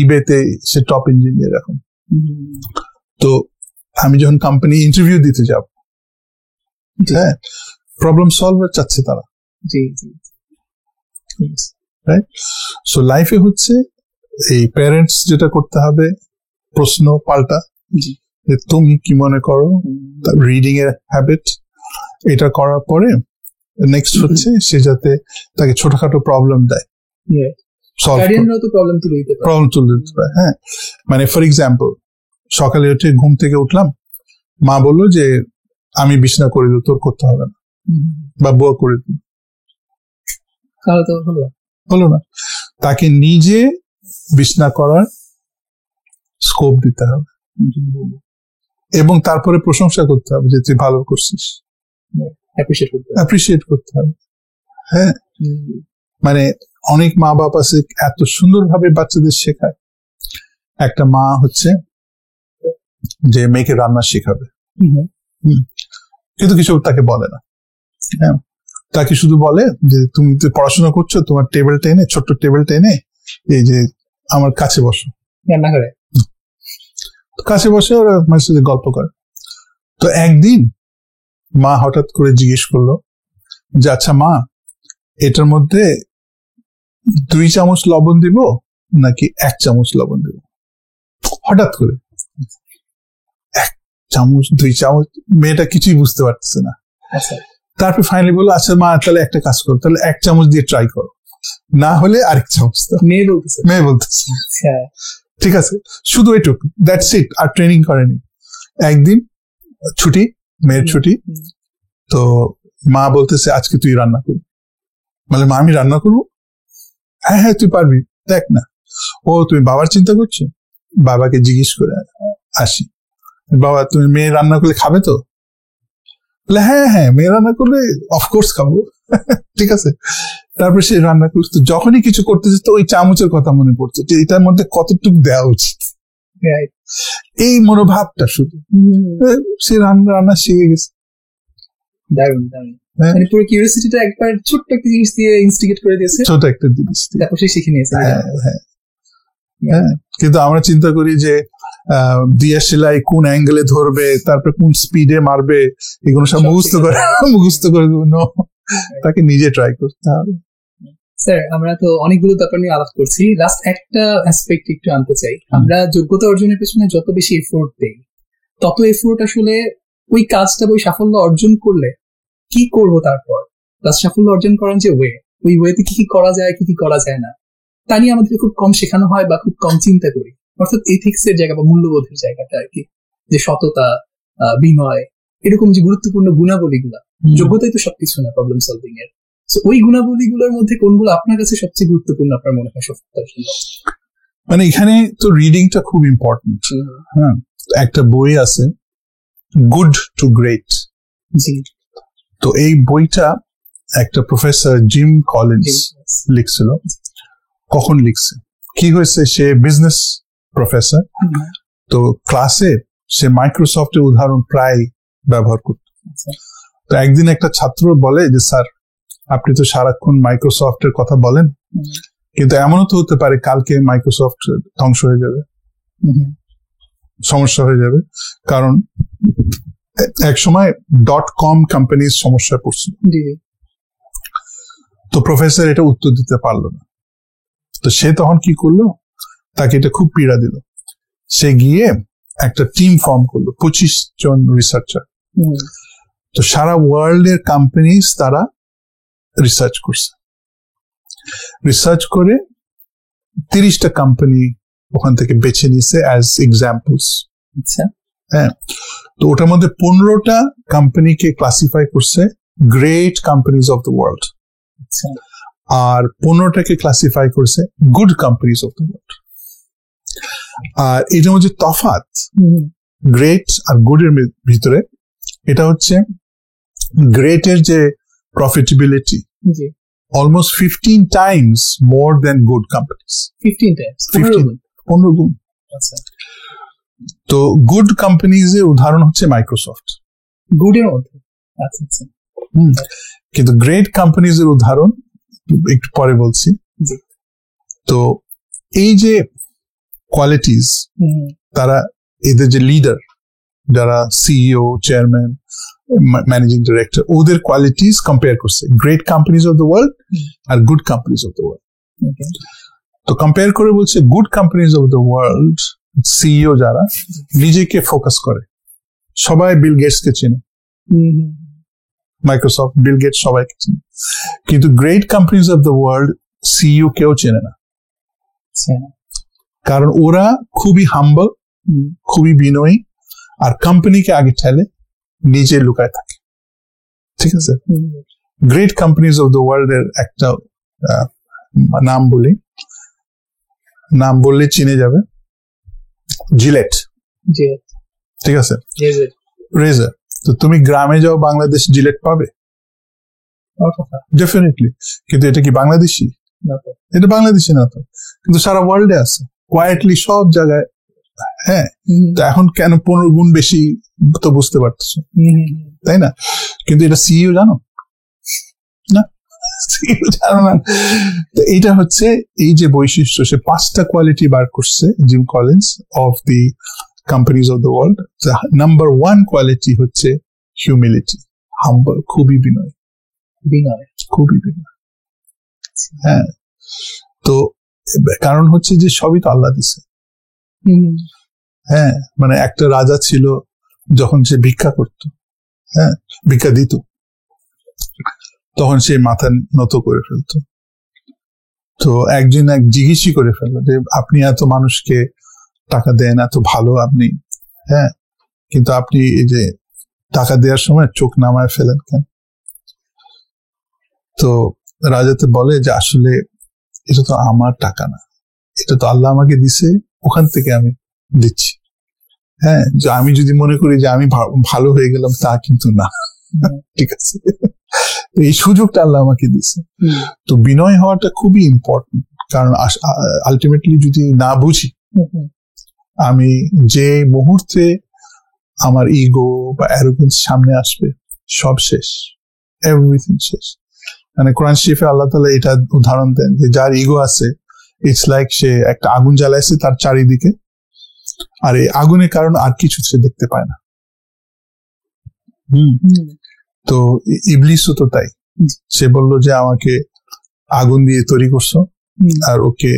ইবেতে সে টপ ইঞ্জিনিয়ার এখন। তো আমি যখন কোম্পানি ইন্টারভিউ দিতে যাব, হ্যাঁ, প্রবলেম সলভার চাচ্ছে তারা। সো লাইফে হচ্ছে এই প্যারেন্টস যেটা করতে হবে, প্রশ্ন পাল্টা, যে তুমি কি মনে করো, রিডিং এর হ্যাবিট, এটা করার পরে নেক্সট হচ্ছে সে যাতে তাকে ছোটখাটো প্রবলেম দেয়, প্রবলেম তুলে দিতে পারে। হ্যাঁ, মানে ফর এক্সাম্পল সকালে উঠে ঘুম থেকে উঠলাম, মা বললো যে আমি বিছনা করে দেবো, তোর করতে হবে না, বা বুয়া করে দিল, হলো না। তাকে নিজে বিছনা করার স্কোপ দিতে হবে এবং তারপরে প্রশংসা করতে হবে যে তুই ভালো করছিস, অ্যাপ্রিসিয়েট করতে হবে। হ্যাঁ, মানে অনেক মা বাপ আছে এত সুন্দরভাবে বাচ্চাদের শেখায়। একটা মা হচ্ছে যে মেয়েকে রান্না শেখাবে, কিন্তু কিছু তাকে বলে না। হ্যাঁ, তাকে শুধু বলে যে তুমি তো পড়াশোনা করছো, তোমার টেবিলটা এনে, ছোট্ট টেবিলটা এনে এই যে আমার কাছে বসো, রান্না করে কাছে বসে ওরা মাঝে সাথে গল্প করে। তো একদিন মা হঠাৎ করে জিজ্ঞেস করলো যে আচ্ছা মা, এটার মধ্যে 2 চামচ লবণ দিব নাকি 1 চামচ লবণ দিব? হঠাৎ করে 1 চামচ 2 চামচ, মেয়েটা কিছুই বুঝতে পারতেছে না। তারপর ফাইনালি বললো আচ্ছা মা তাহলে একটা কাজ করো, তাহলে 1 চামচ দিয়ে ট্রাই করো, না হলে আরেক চামচ। মেয়ে বলতেছে ঠিক আছে, শুধু এটুকু, দ্যাটস ইট, আর ট্রেনিং করেনি। একদিন ছুটি, মেয়ের ছুটি, তো মা বলতেছে আজকে তুই রান্না করবি। মানে মা আমি রান্না করবো? হ্যাঁ হ্যাঁ তুই পারবি, দেখ না। ও তুমি বাবার চিন্তা করছো? বাবাকে জিজ্ঞেস করে আসি, বাবা তুমি মেয়ে রান্না করলে খাবে তো? বলে হ্যাঁ হ্যাঁ মেয়ে রান্না করলে অফকোর্স খাবো। ঠিক আছে, তারপর সে রান্না করতো, যখনই কিছু করতে যেত ওই চামচের কথা মনে পড়তো যে এটার মধ্যে কতটুকু দেওয়া উচিত। এই মনোভাবটা শুধু, সে রান্না শিখে গেছে। দারুণ দারুণ, মানে পুরো কিউরিওসিটিটা একবার ছোট্ট একটা জিনিস দিয়ে ইনস্টিগেট করে দিয়েছে, ছোট একটা জিনিস তারপর সে শিখে নিয়েছে। হ্যাঁ, কিন্তু আমরা চিন্তা করি যে দিয়ে সেলাই কোন অ্যাঙ্গেলে ধরবে, তারপরে কোন স্পিডে মারবে, এগুলো সব মুখস্থ করে দেবো। তাকে নিজে ট্রাই করতে হবে। স্যার আমরা তো অনেকগুলো ব্যাপার নিয়ে আলাপ করছি, লাস্ট একটা অ্যাসপেক্ট একটু আনতে চাই। আমরা যোগ্যতা অর্জনের পেছনে যত বেশি এফোর্ট দেই, তত এফোর্ট আসলে ওই কাজটা, ওই সাফল্য অর্জন করলে কি করব তারপর, প্লাস সাফল্য অর্জন করার যে ওই ওয়েতে কি কি করা যায়, কি কি করা যায় না, তা নিয়ে আমাদেরকে খুব কম শেখানো হয় বা খুব কম চিন্তা করি। অর্থাৎ এথিক্স এর জায়গা বা মূল্যবোধের জায়গাটা আর কি, যে সততা, বিনয়, এরকম যে গুরুত্বপূর্ণ গুণাবলীগুলা, যোগ্যতাই তো সবকিছু না প্রবলেম সলভিং এর। ওই গুণাবলীগুলোর মধ্যে কোনগুলো আপনার কাছে সবচেয়ে গুরুত্বপূর্ণ আপনার মনে হয় সফলতার জন্য? মানে এখানে তো রিডিংটা খুব ইম্পর্টেন্ট। হ্যাঁ, একটা বই আছে গুড টু গ্রেট, তো এই বইটা একটা প্রফেসর জিম কলিন্স লিখছিল। কখন লিখছে, কি হয়েছে, সে বিজনেস প্রফেসর, তো ক্লাসে সে মাইক্রোসফটের উদাহরণ প্রায় ব্যবহার করত। তো একদিন একটা ছাত্র বলে যে স্যার আপনি তো সারাক্ষণ মাইক্রোসফটের কথা বলেন, কিন্তু এমনও তো হতে পারে কালকে মাইক্রোসফট ধ্বংস হয়ে যাবে, সমস্যা হয়ে যাবে, কারণ এক সময় .com কোম্পানির সমস্যায় পড়ছিল। তো প্রফেসর এটা উত্তর দিতে পারলো না, তো সে তখন কি করলো, তাকে এটা খুব পীড়া দিল। সে গিয়ে একটা টিম ফর্ম করলো 25 জন রিসার্চার। তো সারা ওয়ার্ল্ডের কোম্পানিজ তারা রিসার্চ করছে, রিসার্চ করে 30টা কোম্পানি ওখান থেকে বেছে নিছে অ্যাজ এক্সাম্পলস। হ্যাঁ, তো ওটার মধ্যে 15টা কোম্পানিকে ক্লাসিফাই করছে great companies of the world, আর 15টাকে ক্লাসিফাই করছে good companies of the world. আর এটার মধ্যে তফাৎ গ্রেট আর গুড এর ভিতরে এটা হচ্ছে গ্রেটের যে profitability almost 15 times more than good companies. 15 times, 15 গুণ। তো গুড কোম্পানিজ এর উদাহরণ হচ্ছে মাইক্রোসফট, গুড এর মধ্যে। আচ্ছা আচ্ছা। কিন্তু গ্রেট কোম্পানিজ এর উদাহরণ একটু পরে বলছি। তো এই যে কোয়ালিটিজ, তারা এদের যে লিডার যারা সিইও, চেয়ারম্যান, ম্যানেজিং ডিরেক্টর, ওদের কোয়ালিটিজ কম্পেয়ার করছে great companies of the world আর good companies of the world. তো কম্পেয়ার করে বলছে good companies of the world CEO যারা নিজেকে ফোকাস করে, সবাই বিল গেটস কে চেনে, মাইক্রোসফট, বিল গেটস সবাইকে চেনে, কিন্তু great companies of the world CEO কেউ চেনে না, কারণ ওরা খুবই হাম্বল, খুবই বিনয়ী, আর কোম্পানিকে আগে ঠেলে নিজে লুকায় থাকে। ঠিক আছে, great companies of the world এর একটা নাম বলি, নাম বললে চিনে যাবে, জিলেট। ঠিক আছে, রেজার। তো তুমি গ্রামে যাও, বাংলাদেশ জিলেট পাবে ডেফিনেটলি, কিন্তু এটা কি বাংলাদেশি? এটা বাংলাদেশি না তো, কিন্তু সারা ওয়ার্ল্ডে আছে কোয়াইটলি সব জায়গায়। হ্যাঁ, তো এখন কেন 15 গুণ বেশি তো বুঝতে পারতেছো, তাই না? কিন্তু এটা সিইও জানো না, সিইও জানো না। তো এইটা হচ্ছে এই যে বৈশিষ্ট্য, সে 5টা কোয়ালিটি বার করছে gym Collins of the companies of the world. Number 1 quality হচ্ছে হিউমিলিটি, হাম্বল, খুবই বিনয়, খুবই বিনয়। হ্যাঁ, তো কারণ হচ্ছে যে সবই তো আল্লাহ দিছে। হ্যাঁ, মানে একটা রাজা ছিল, যখন সে ভিক্ষা করত, হ্যাঁ ভিক্ষা দিত, তখন সে মাথা নত করে ফেলতো। তো একদিন জিজ্ঞেসই করে ফেললো যে আপনি এত মানুষকে টাকা দেন, এত ভালো আপনি, হ্যাঁ, কিন্তু আপনি এই যে টাকা দেওয়ার সময় চোখ নামায় ফেলেন কেন? তো রাজাতে বলে যে আসলে এটা তো আমার টাকা না, এটা তো আল্লাহ আমাকে দিছে, ওখান থেকে আমি দিচ্ছি। হ্যাঁ, যে আমি যদি মনে করি যে আমি ভালো হয়ে গেলাম, তা কিন্তু না। ঠিক আছে, এই সুযোগটা আল্লাহ আমাকে দিছে। তো বিনয় হওয়াটা খুবই ইম্পর্টেন্ট, কারণ আলটিমেটলি যদি না বুঝি, আমি যে মুহূর্তে আমার ইগো বা অ্যারোগেন্স সামনে আসবে, সব শেষ, এভরিথিং শেষ। মানে কোরআন শরীফে আল্লাহ তাআলা এটা উদাহরণ দেন যে যার ইগো আছে, ইটস লাইক সে একটা আগুন জ্বালাইছে তার চারিদিকে, আর এই আগুনের কারণ আর কিছু সে দেখতে পায় না। তো ইবলিসও তো তাই, সে বলল যে আমাকে আগুন দিয়ে তৈরি করছো আর ওকে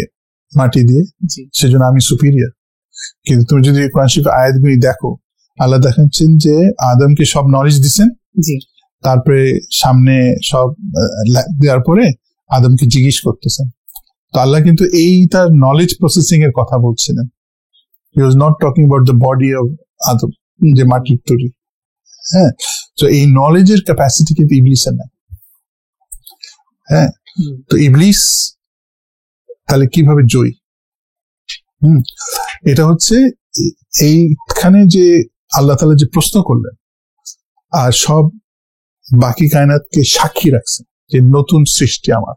মাটি দিয়ে, সেজন্য আমি সুপিরিয়র। কিন্তু তুমি যদি কোরআন শরীফের আয়াতগুলি দেখো, আল্লাহ দেখাচ্ছেন যে আদমকে সব নলেজ দিচ্ছেন, তারপরে সামনে সব দেওয়ার পরে আদমকে জিজ্ঞেস করতেছেন। তো আল্লাহ কিন্তু এইটার নলেজ প্রসেসিং এর কথা বলছিলেন। He was not talking about the body of Adam, যে মাটির তৈরি। হ্যাঁ, তো এই নলেজের ক্যাপাসিটি কিন্তু ইবলিসের নাই। হ্যাঁ, তো ইবলিস তাহলে কিভাবে জয়ী? এটা হচ্ছে এইখানে যে আল্লাহ তাআলা যে প্রশ্ন করলেন, আর সব বাকি কায়নাতকে সাক্ষী রাখছেন যে নতুন সৃষ্টি আমার।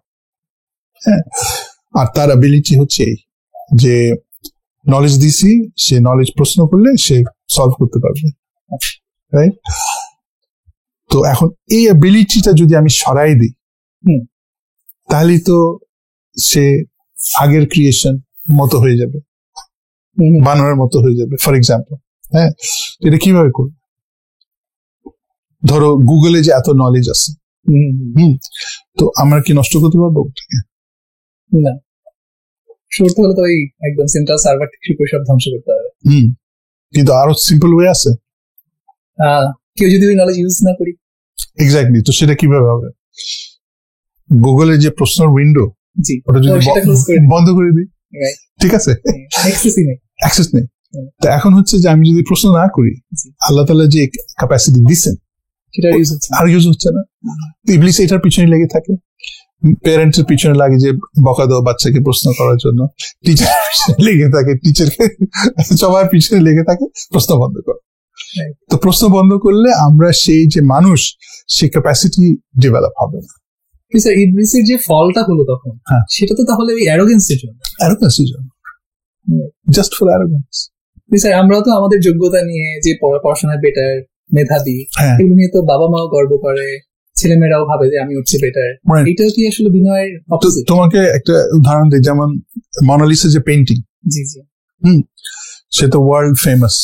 হ্যাঁ, আর তার অ্যাবিলিটি হচ্ছে এই যে নলেজ দিছি, সে নলেজ প্রশ্ন করলে সে সলভ করতে পারবে, রাইট? তো এখন এই অ্যাবিলিটিটা যদি আমি সরাই দিই, তাহলে তো সে আগের ক্রিয়েশন মতো হয়ে যাবে, বানরের মতো হয়ে যাবে, ফর এক্সাম্পল। হ্যাঁ, এটা কিভাবে করবে? ধরো গুগলে যে এত নলেজ আছে, তো আমরা কি নষ্ট করতে পারবো ওটাকে? না, শুরুতে হলে তো ওই একদম সেন্ট্রাল সার্ভার থেকে সব ধ্বংস করতে হবে। কিন্তু আরো সিম্পল ওয়ে আছে। কেউ যদি ওই নলেজ ইউজ না করি, এক্স্যাক্টলি, তো সেটা কিভাবে হবে? গুগলের যে প্রশ্নের উইন্ডো, ওটা যদি বন্ধ করে দিই, ঠিক আছে, অ্যাক্সেস নেই। তো এখন হচ্ছে যে আমি যদি প্রশ্ন না করি, আল্লাহ তাআলা যে ক্যাপাসিটি দিচ্ছেন আর ইউজ হচ্ছে না। ইবলিস এটার পিছনে লেগে থাকে, প্যারেন্টসের পিছনে লাগে যে বকা দাও বাচ্চাকে প্রশ্ন করার জন্য, টিচার লেগে থাকে, টিচারকে সবার পিছনে লেগে থাকে প্রশ্ন বন্ধ করো। তো প্রশ্ন বন্ধ করলে আমরা সেই যে মানুষ, সেই ক্যাপাসিটি ডেভেলপ হবে না। ইবলিসের যে ফলটা হলো তখন, সেটা তো তাহলে ওই অ্যারোগেন্সের জন্য, জাস্ট ফর অ্যারোগেন্স। স্যার আমরাও তো আমাদের যোগ্যতা নিয়ে যে পড়াশোনায় বেটার, মেধাবী, এগুলো নিয়ে তো বাবা মাও গর্ব করে, ছেলেমেয়েরাও ভাবে যে আমি হচ্ছে বেটার। এটাও কি আসলে বিনয়ের অপোজিট? তোমাকে একটা উদাহরণ দিই, যেমন মোনালিসা যে পেইন্টিং, জি জি, সে তো ওয়ার্ল্ড ফেমাস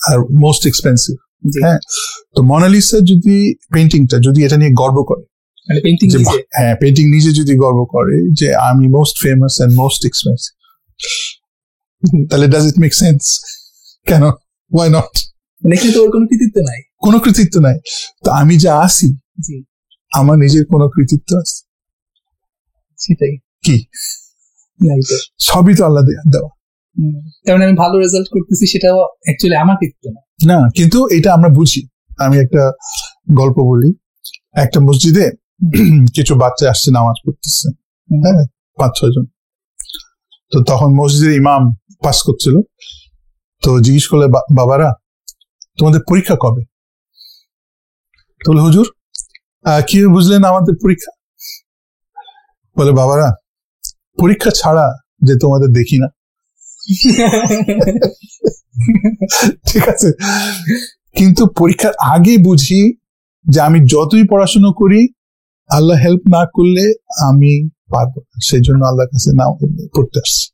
আর মোস্ট এক্সপেন্সিভ। হ্যাঁ, তো মোনালিসা যদি পেইন্টিংটা যদি এটা নিয়ে গর্ব করে, হ্যাঁ পেইন্টিং নিজে যদি গর্ব করে যে আমি most famous and most expensive, তাহলে ডাজ ইট মেক সেন্স? কেন? Why not? তো ওর কোনো কৃতিত্ব নাই, কোনো কৃতিত্ব নাই। তো আমি যা আসি, আমার নিজের কোনো কৃতিত্ব আছে? সেটাই কি? সবই তো আল্লাহ দেওয়া। তার মানে আমি ভালো রেজাল্ট করতেছি, সেটাও অ্যাকচুয়ালি আমার কৃতিত্ব না। কিন্তু এটা আমরা বুঝি। আমি একটা গল্প বলি। একটা মসজিদে কিছু বাচ্চা আসছে, নামাজ পড়তেছে, হ্যাঁ 5-6 জন। তো তখন মসজিদের ইমাম পাস করছিল, তো জিজ্ঞেস করলে, বাবারা তোমাদের পরীক্ষা কবে? তো বলে, হুজুর কি বুঝলেন আমাদের পরীক্ষা? বলে, বাবারা পরীক্ষা ছাড়া যে তোমাদের দেখি না। ঠিক আছে, কিন্তু পরীক্ষার আগে বুঝি যে আমি যতই পড়াশোনা করি, আল্লাহ হেল্প না করলে আমি পারবো না, সেই জন্য আল্লাহর কাছে নাও পড়তে আসছি।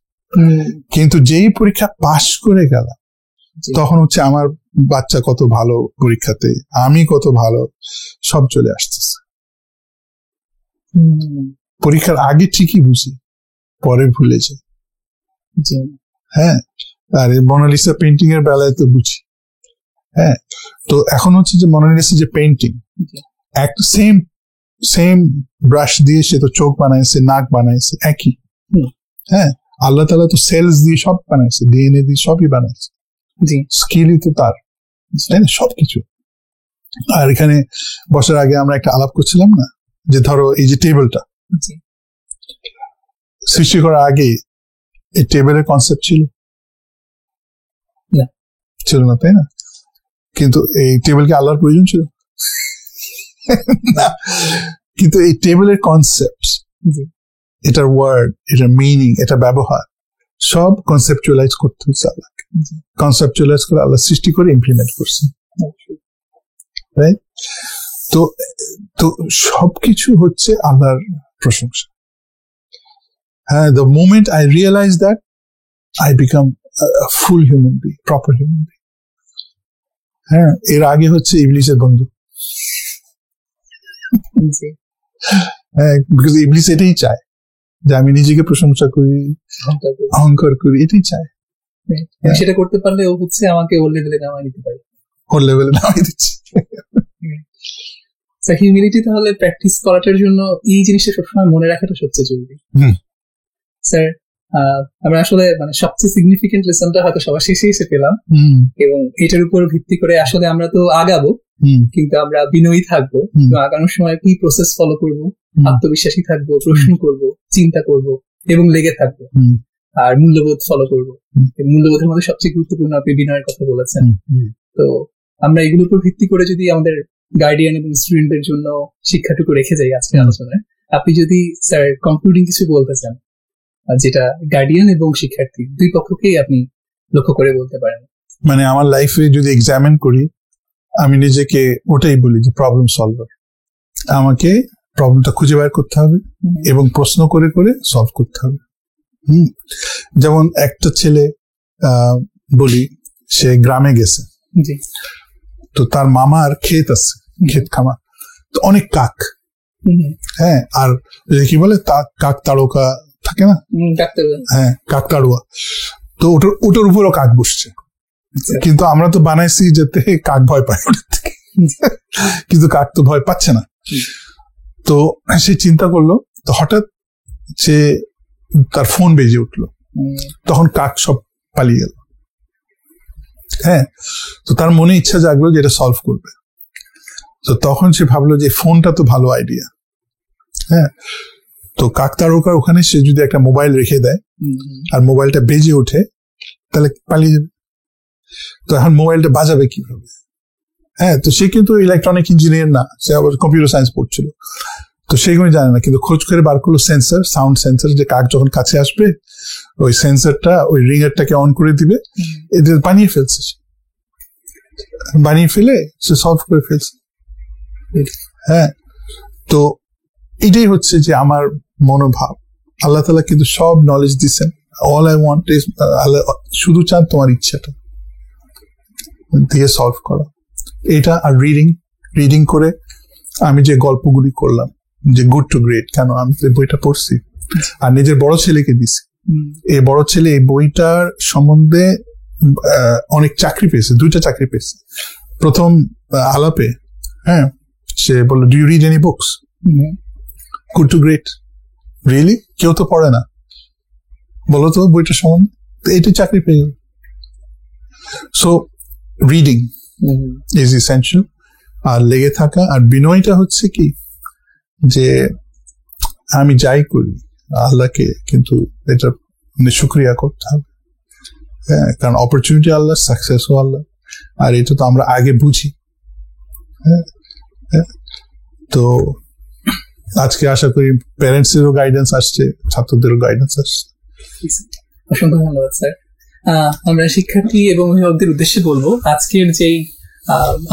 কিন্তু যেই পরীক্ষা পাশ করে গেলাম, তখন হচ্ছে আমার বাচ্চা কত ভালো পরীক্ষাতে, আমি কত ভালো, সব চলে আসতেছে। পরীক্ষার আগে ঠিকই বুঝি, পরে ভুলে যাই। হ্যাঁ, আর মোনালিসা পেইন্টিং এর বেলায় তো বুঝি। হ্যাঁ, তো এখন হচ্ছে যে মোনালিসা যে পেইন্টিং, একটা সেম ব্রাশ দিয়ে সে তো চোখ বানাইছে, নাক বানাইছে, একই। হ্যাঁ, আল্লাহ তাআলা তো সেলস দিয়ে সব বানাইছে, ডিএনএ দিয়ে সবই বানাইছে। স্কিলই তো তার, তাই না, সবকিছু। আর এখানে বসার আগে আমরা একটা আলাপ করছিলাম না, যে ধরো এই যে টেবিলটা সৃষ্টি করার আগে এই টেবিলের কনসেপ্ট ছিল না, তাই না? কিন্তু এই টেবিলকে আল্লাহর প্রয়োজন ছিল না, কিন্তু এই টেবিলের কনসেপ্ট, এটার ওয়ার্ড, এটার মিনিং, এটা ব্যবহার, সব কনসেপচুয়ালাইজ করতে হচ্ছে আল্লাহকে। কনসেপচুয়ালাইজ করে আল্লাহ সৃষ্টি করে ইমপ্লিমেন্ট করছে, রাইট? তো সবকিছু হচ্ছে আল্লাহর প্রশংসা। হ্যাঁ, the moment I realize that, I become a full human being, proper human being. হ্যাঁ, এর আগে হচ্ছে ইবলিসের বন্ধু। হ্যাঁ, বিকজ ইবলিস এটাই চায় যে আমি নিজেকে প্রশংসা করি, অহংকার করি, এটাই চায়। সেটা করতে পারলে ও হচ্ছে আমাকে ওর লেভেলে নামাই দিতে পারে, ওর লেভেলে নামাই দিচ্ছে। হিউমিলিটি তাহলে প্র্যাকটিস করাটার জন্য এই জিনিসটা সবসময় মনে রাখাটা সবচেয়ে জরুরি। স্যার, আমরা আসলে মানে সবচেয়ে সিগনিফিকেন্ট লেসনটা হয়তো সবার শেষে এসে পেলাম, এবং এটার উপর ভিত্তি করে আসলে আমরা তো আগাবো, কিন্তু আমরা বিনয়ী থাকবো। আগানোর সময় কি প্রসেস ফলো করব, আত্মবিশ্বাসী থাকবো, প্রশ্ন করব, চিন্তা করব এবং লেগে থাকবো, আর মূল্যবোধ ফলো করবো। মূল্যবোধের মধ্যে সবচেয়ে গুরুত্বপূর্ণ আপনি বিনয়ের কথা বলেছেন। তো আমরা এগুলোর উপর ভিত্তি করে যদি আমাদের গার্ডিয়ান এবং স্টুডেন্টদের জন্য শিক্ষাটুকু রেখে যাই আজকের আলোচনায়, আপনি যদি স্যার কনক্লুডিং কিছু বলতে চান, যেটা গার্ডিয়ান এবং শিক্ষার্থী দুই পক্ষকেই আপনি লক্ষ্য করে বলতে পারেন। মানে আমার লাইফে যদি এক্সামিন করি, আমি নিজেকে ওটাই বলি যে প্রবলেম সলভার। আমাকে প্রবলেমটা খুঁজে বের করতে হবে এবং প্রশ্ন করে করে সলভ করতে হবে। যেমন একটা ছেলে বলি, সে গ্রামে গেছে, তো তার মামার ক্ষেত আছে, ক্ষেত খামার, তো অনেক কাক। হ্যাঁ, আর কি বলে কাক তাড়কা থাকে না, হ্যাঁ কাক তাড়ুয়া, তো ওটার উপরও কাক বসছে। কিন্তু আমরা তো বানাইছি যাতে কাক ভয় পায় ওটার থেকে, কিন্তু কাক তো ভয় পাচ্ছে না। তো সে চিন্তা করলো, তো হঠাৎ যে তার ফোন বেজে উঠলো, তখন কাক সব পালিয়ে গেল। হ্যাঁ, তো তার মনে ইচ্ছা জাগলো যে এটা সলভ করবে। তো তখন সে ভাবলো যে ফোনটা তো ভালো আইডিয়া। হ্যাঁ, তো কাকতারকার ওখানে সে যদি একটা মোবাইল রেখে দেয় আর মোবাইলটা বেজে ওঠে, তাহলে পালিয়ে যাবে। তো এখন মোবাইলটা বাজাবে কিভাবে? হ্যাঁ, তো সে কিন্তু ইলেকট্রনিক ইঞ্জিনিয়ার না, সে আবার কম্পিউটার সায়েন্স পড়ছিল, তো সেইগুলো জানে না। কিন্তু খোঁজ করে বার করলো সেন্সর, সাউন্ড সেন্সর, যে কাক যখন কাছে আসবে ওই সেন্সরটা ওই রিঙারটাকে অন করে দিবে। এটা বানিয়ে ফেলছে, বানিয়ে ফেলে সে সলভ করে ফেলছে। হ্যাঁ, তো এটাই হচ্ছে যে আমার মনোভাব। আল্লাহ তাআলা কিন্তু সব নলেজ দিচ্ছেন। অল আই ওয়ান্ট ইজ, আল্লাহ শুধু চান তোমার ইচ্ছাটা দিয়ে সলভ করা। এটা আর রিডিং করে আমি যে গল্পগুলি করলাম, যে গুড টু গ্রেট, কেন আমি বইটা পড়ছি আর নিজের বড় ছেলেকে দিছি। এই বড় ছেলে এই বইটার সম্বন্ধে অনেক চাকরি পেয়েছে, 2টা চাকরি পেয়েছে। প্রথম আলাপে হ্যাঁ সে বললো, do you read any books? Good to great, really? কেউ তো পড়ে না, বলো তো বইটার সম্বন্ধে। তো এইটা চাকরি পেয়ে গেল। So reading is essential. আর লেগে থাকা। আর বিনয়টা হচ্ছে কি, যে আমি যাই করি আল্লাহকে কিন্তু এটা শুকরিয়া করতে হবে। হ্যাঁ, কারণ অপরচুনিটি আল্লাহ, সাকসেসও আল্লাহ, আর এটা তো আমরা আগে বুঝি। হ্যাঁ, তো আজকে আশা করি প্যারেন্টসেরও গাইডেন্স আসছে, ছাত্রদেরও গাইডেন্স আসছে। অসংখ্য ধন্যবাদ স্যার। আমরা শিক্ষার্থী এবং অভিভাবকদের উদ্দেশ্যে বলবো, আজকের যেই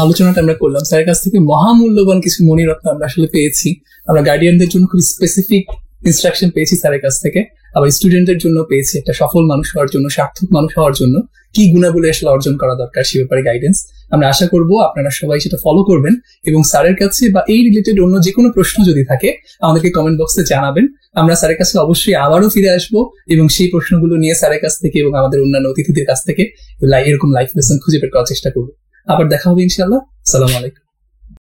আলোচনাটা আমরা করলাম, স্যারের কাছ থেকে মহামূল্যবান কিছু মণিরত্ন আমরা আসলে পেয়েছি। আমরা গার্ডিয়ানদের জন্য খুব স্পেসিফিক ইনস্ট্রাকশন পেয়েছি স্যারের কাছ থেকে, আবার স্টুডেন্টদের জন্য পেয়েছি একটা সফল মানুষ হওয়ার জন্য, সার্থক মানুষ হওয়ার জন্য কি গুণাবলী আসলে অর্জন করা দরকার সে ব্যাপারে গাইডেন্স। আমরা আশা করব আপনারা সবাই সেটা ফলো করবেন এবং স্যারের কাছে বা এই রিলেটেড অন্য যে কোনো প্রশ্ন যদি থাকে আমাদেরকে কমেন্ট বক্সে জানাবেন। আমরা স্যারের কাছে অবশ্যই আবারও ফিরে আসবো এবং সেই প্রশ্নগুলো নিয়ে স্যারের কাছ থেকে এবং আমাদের অন্যান্য অতিথিদের কাছ থেকে এরকম লাইফ লেসন খুঁজে বের করার চেষ্টা করবো। আবার দেখা হবে ইনশাআল্লাহ। আসসালামু আলাইকুম।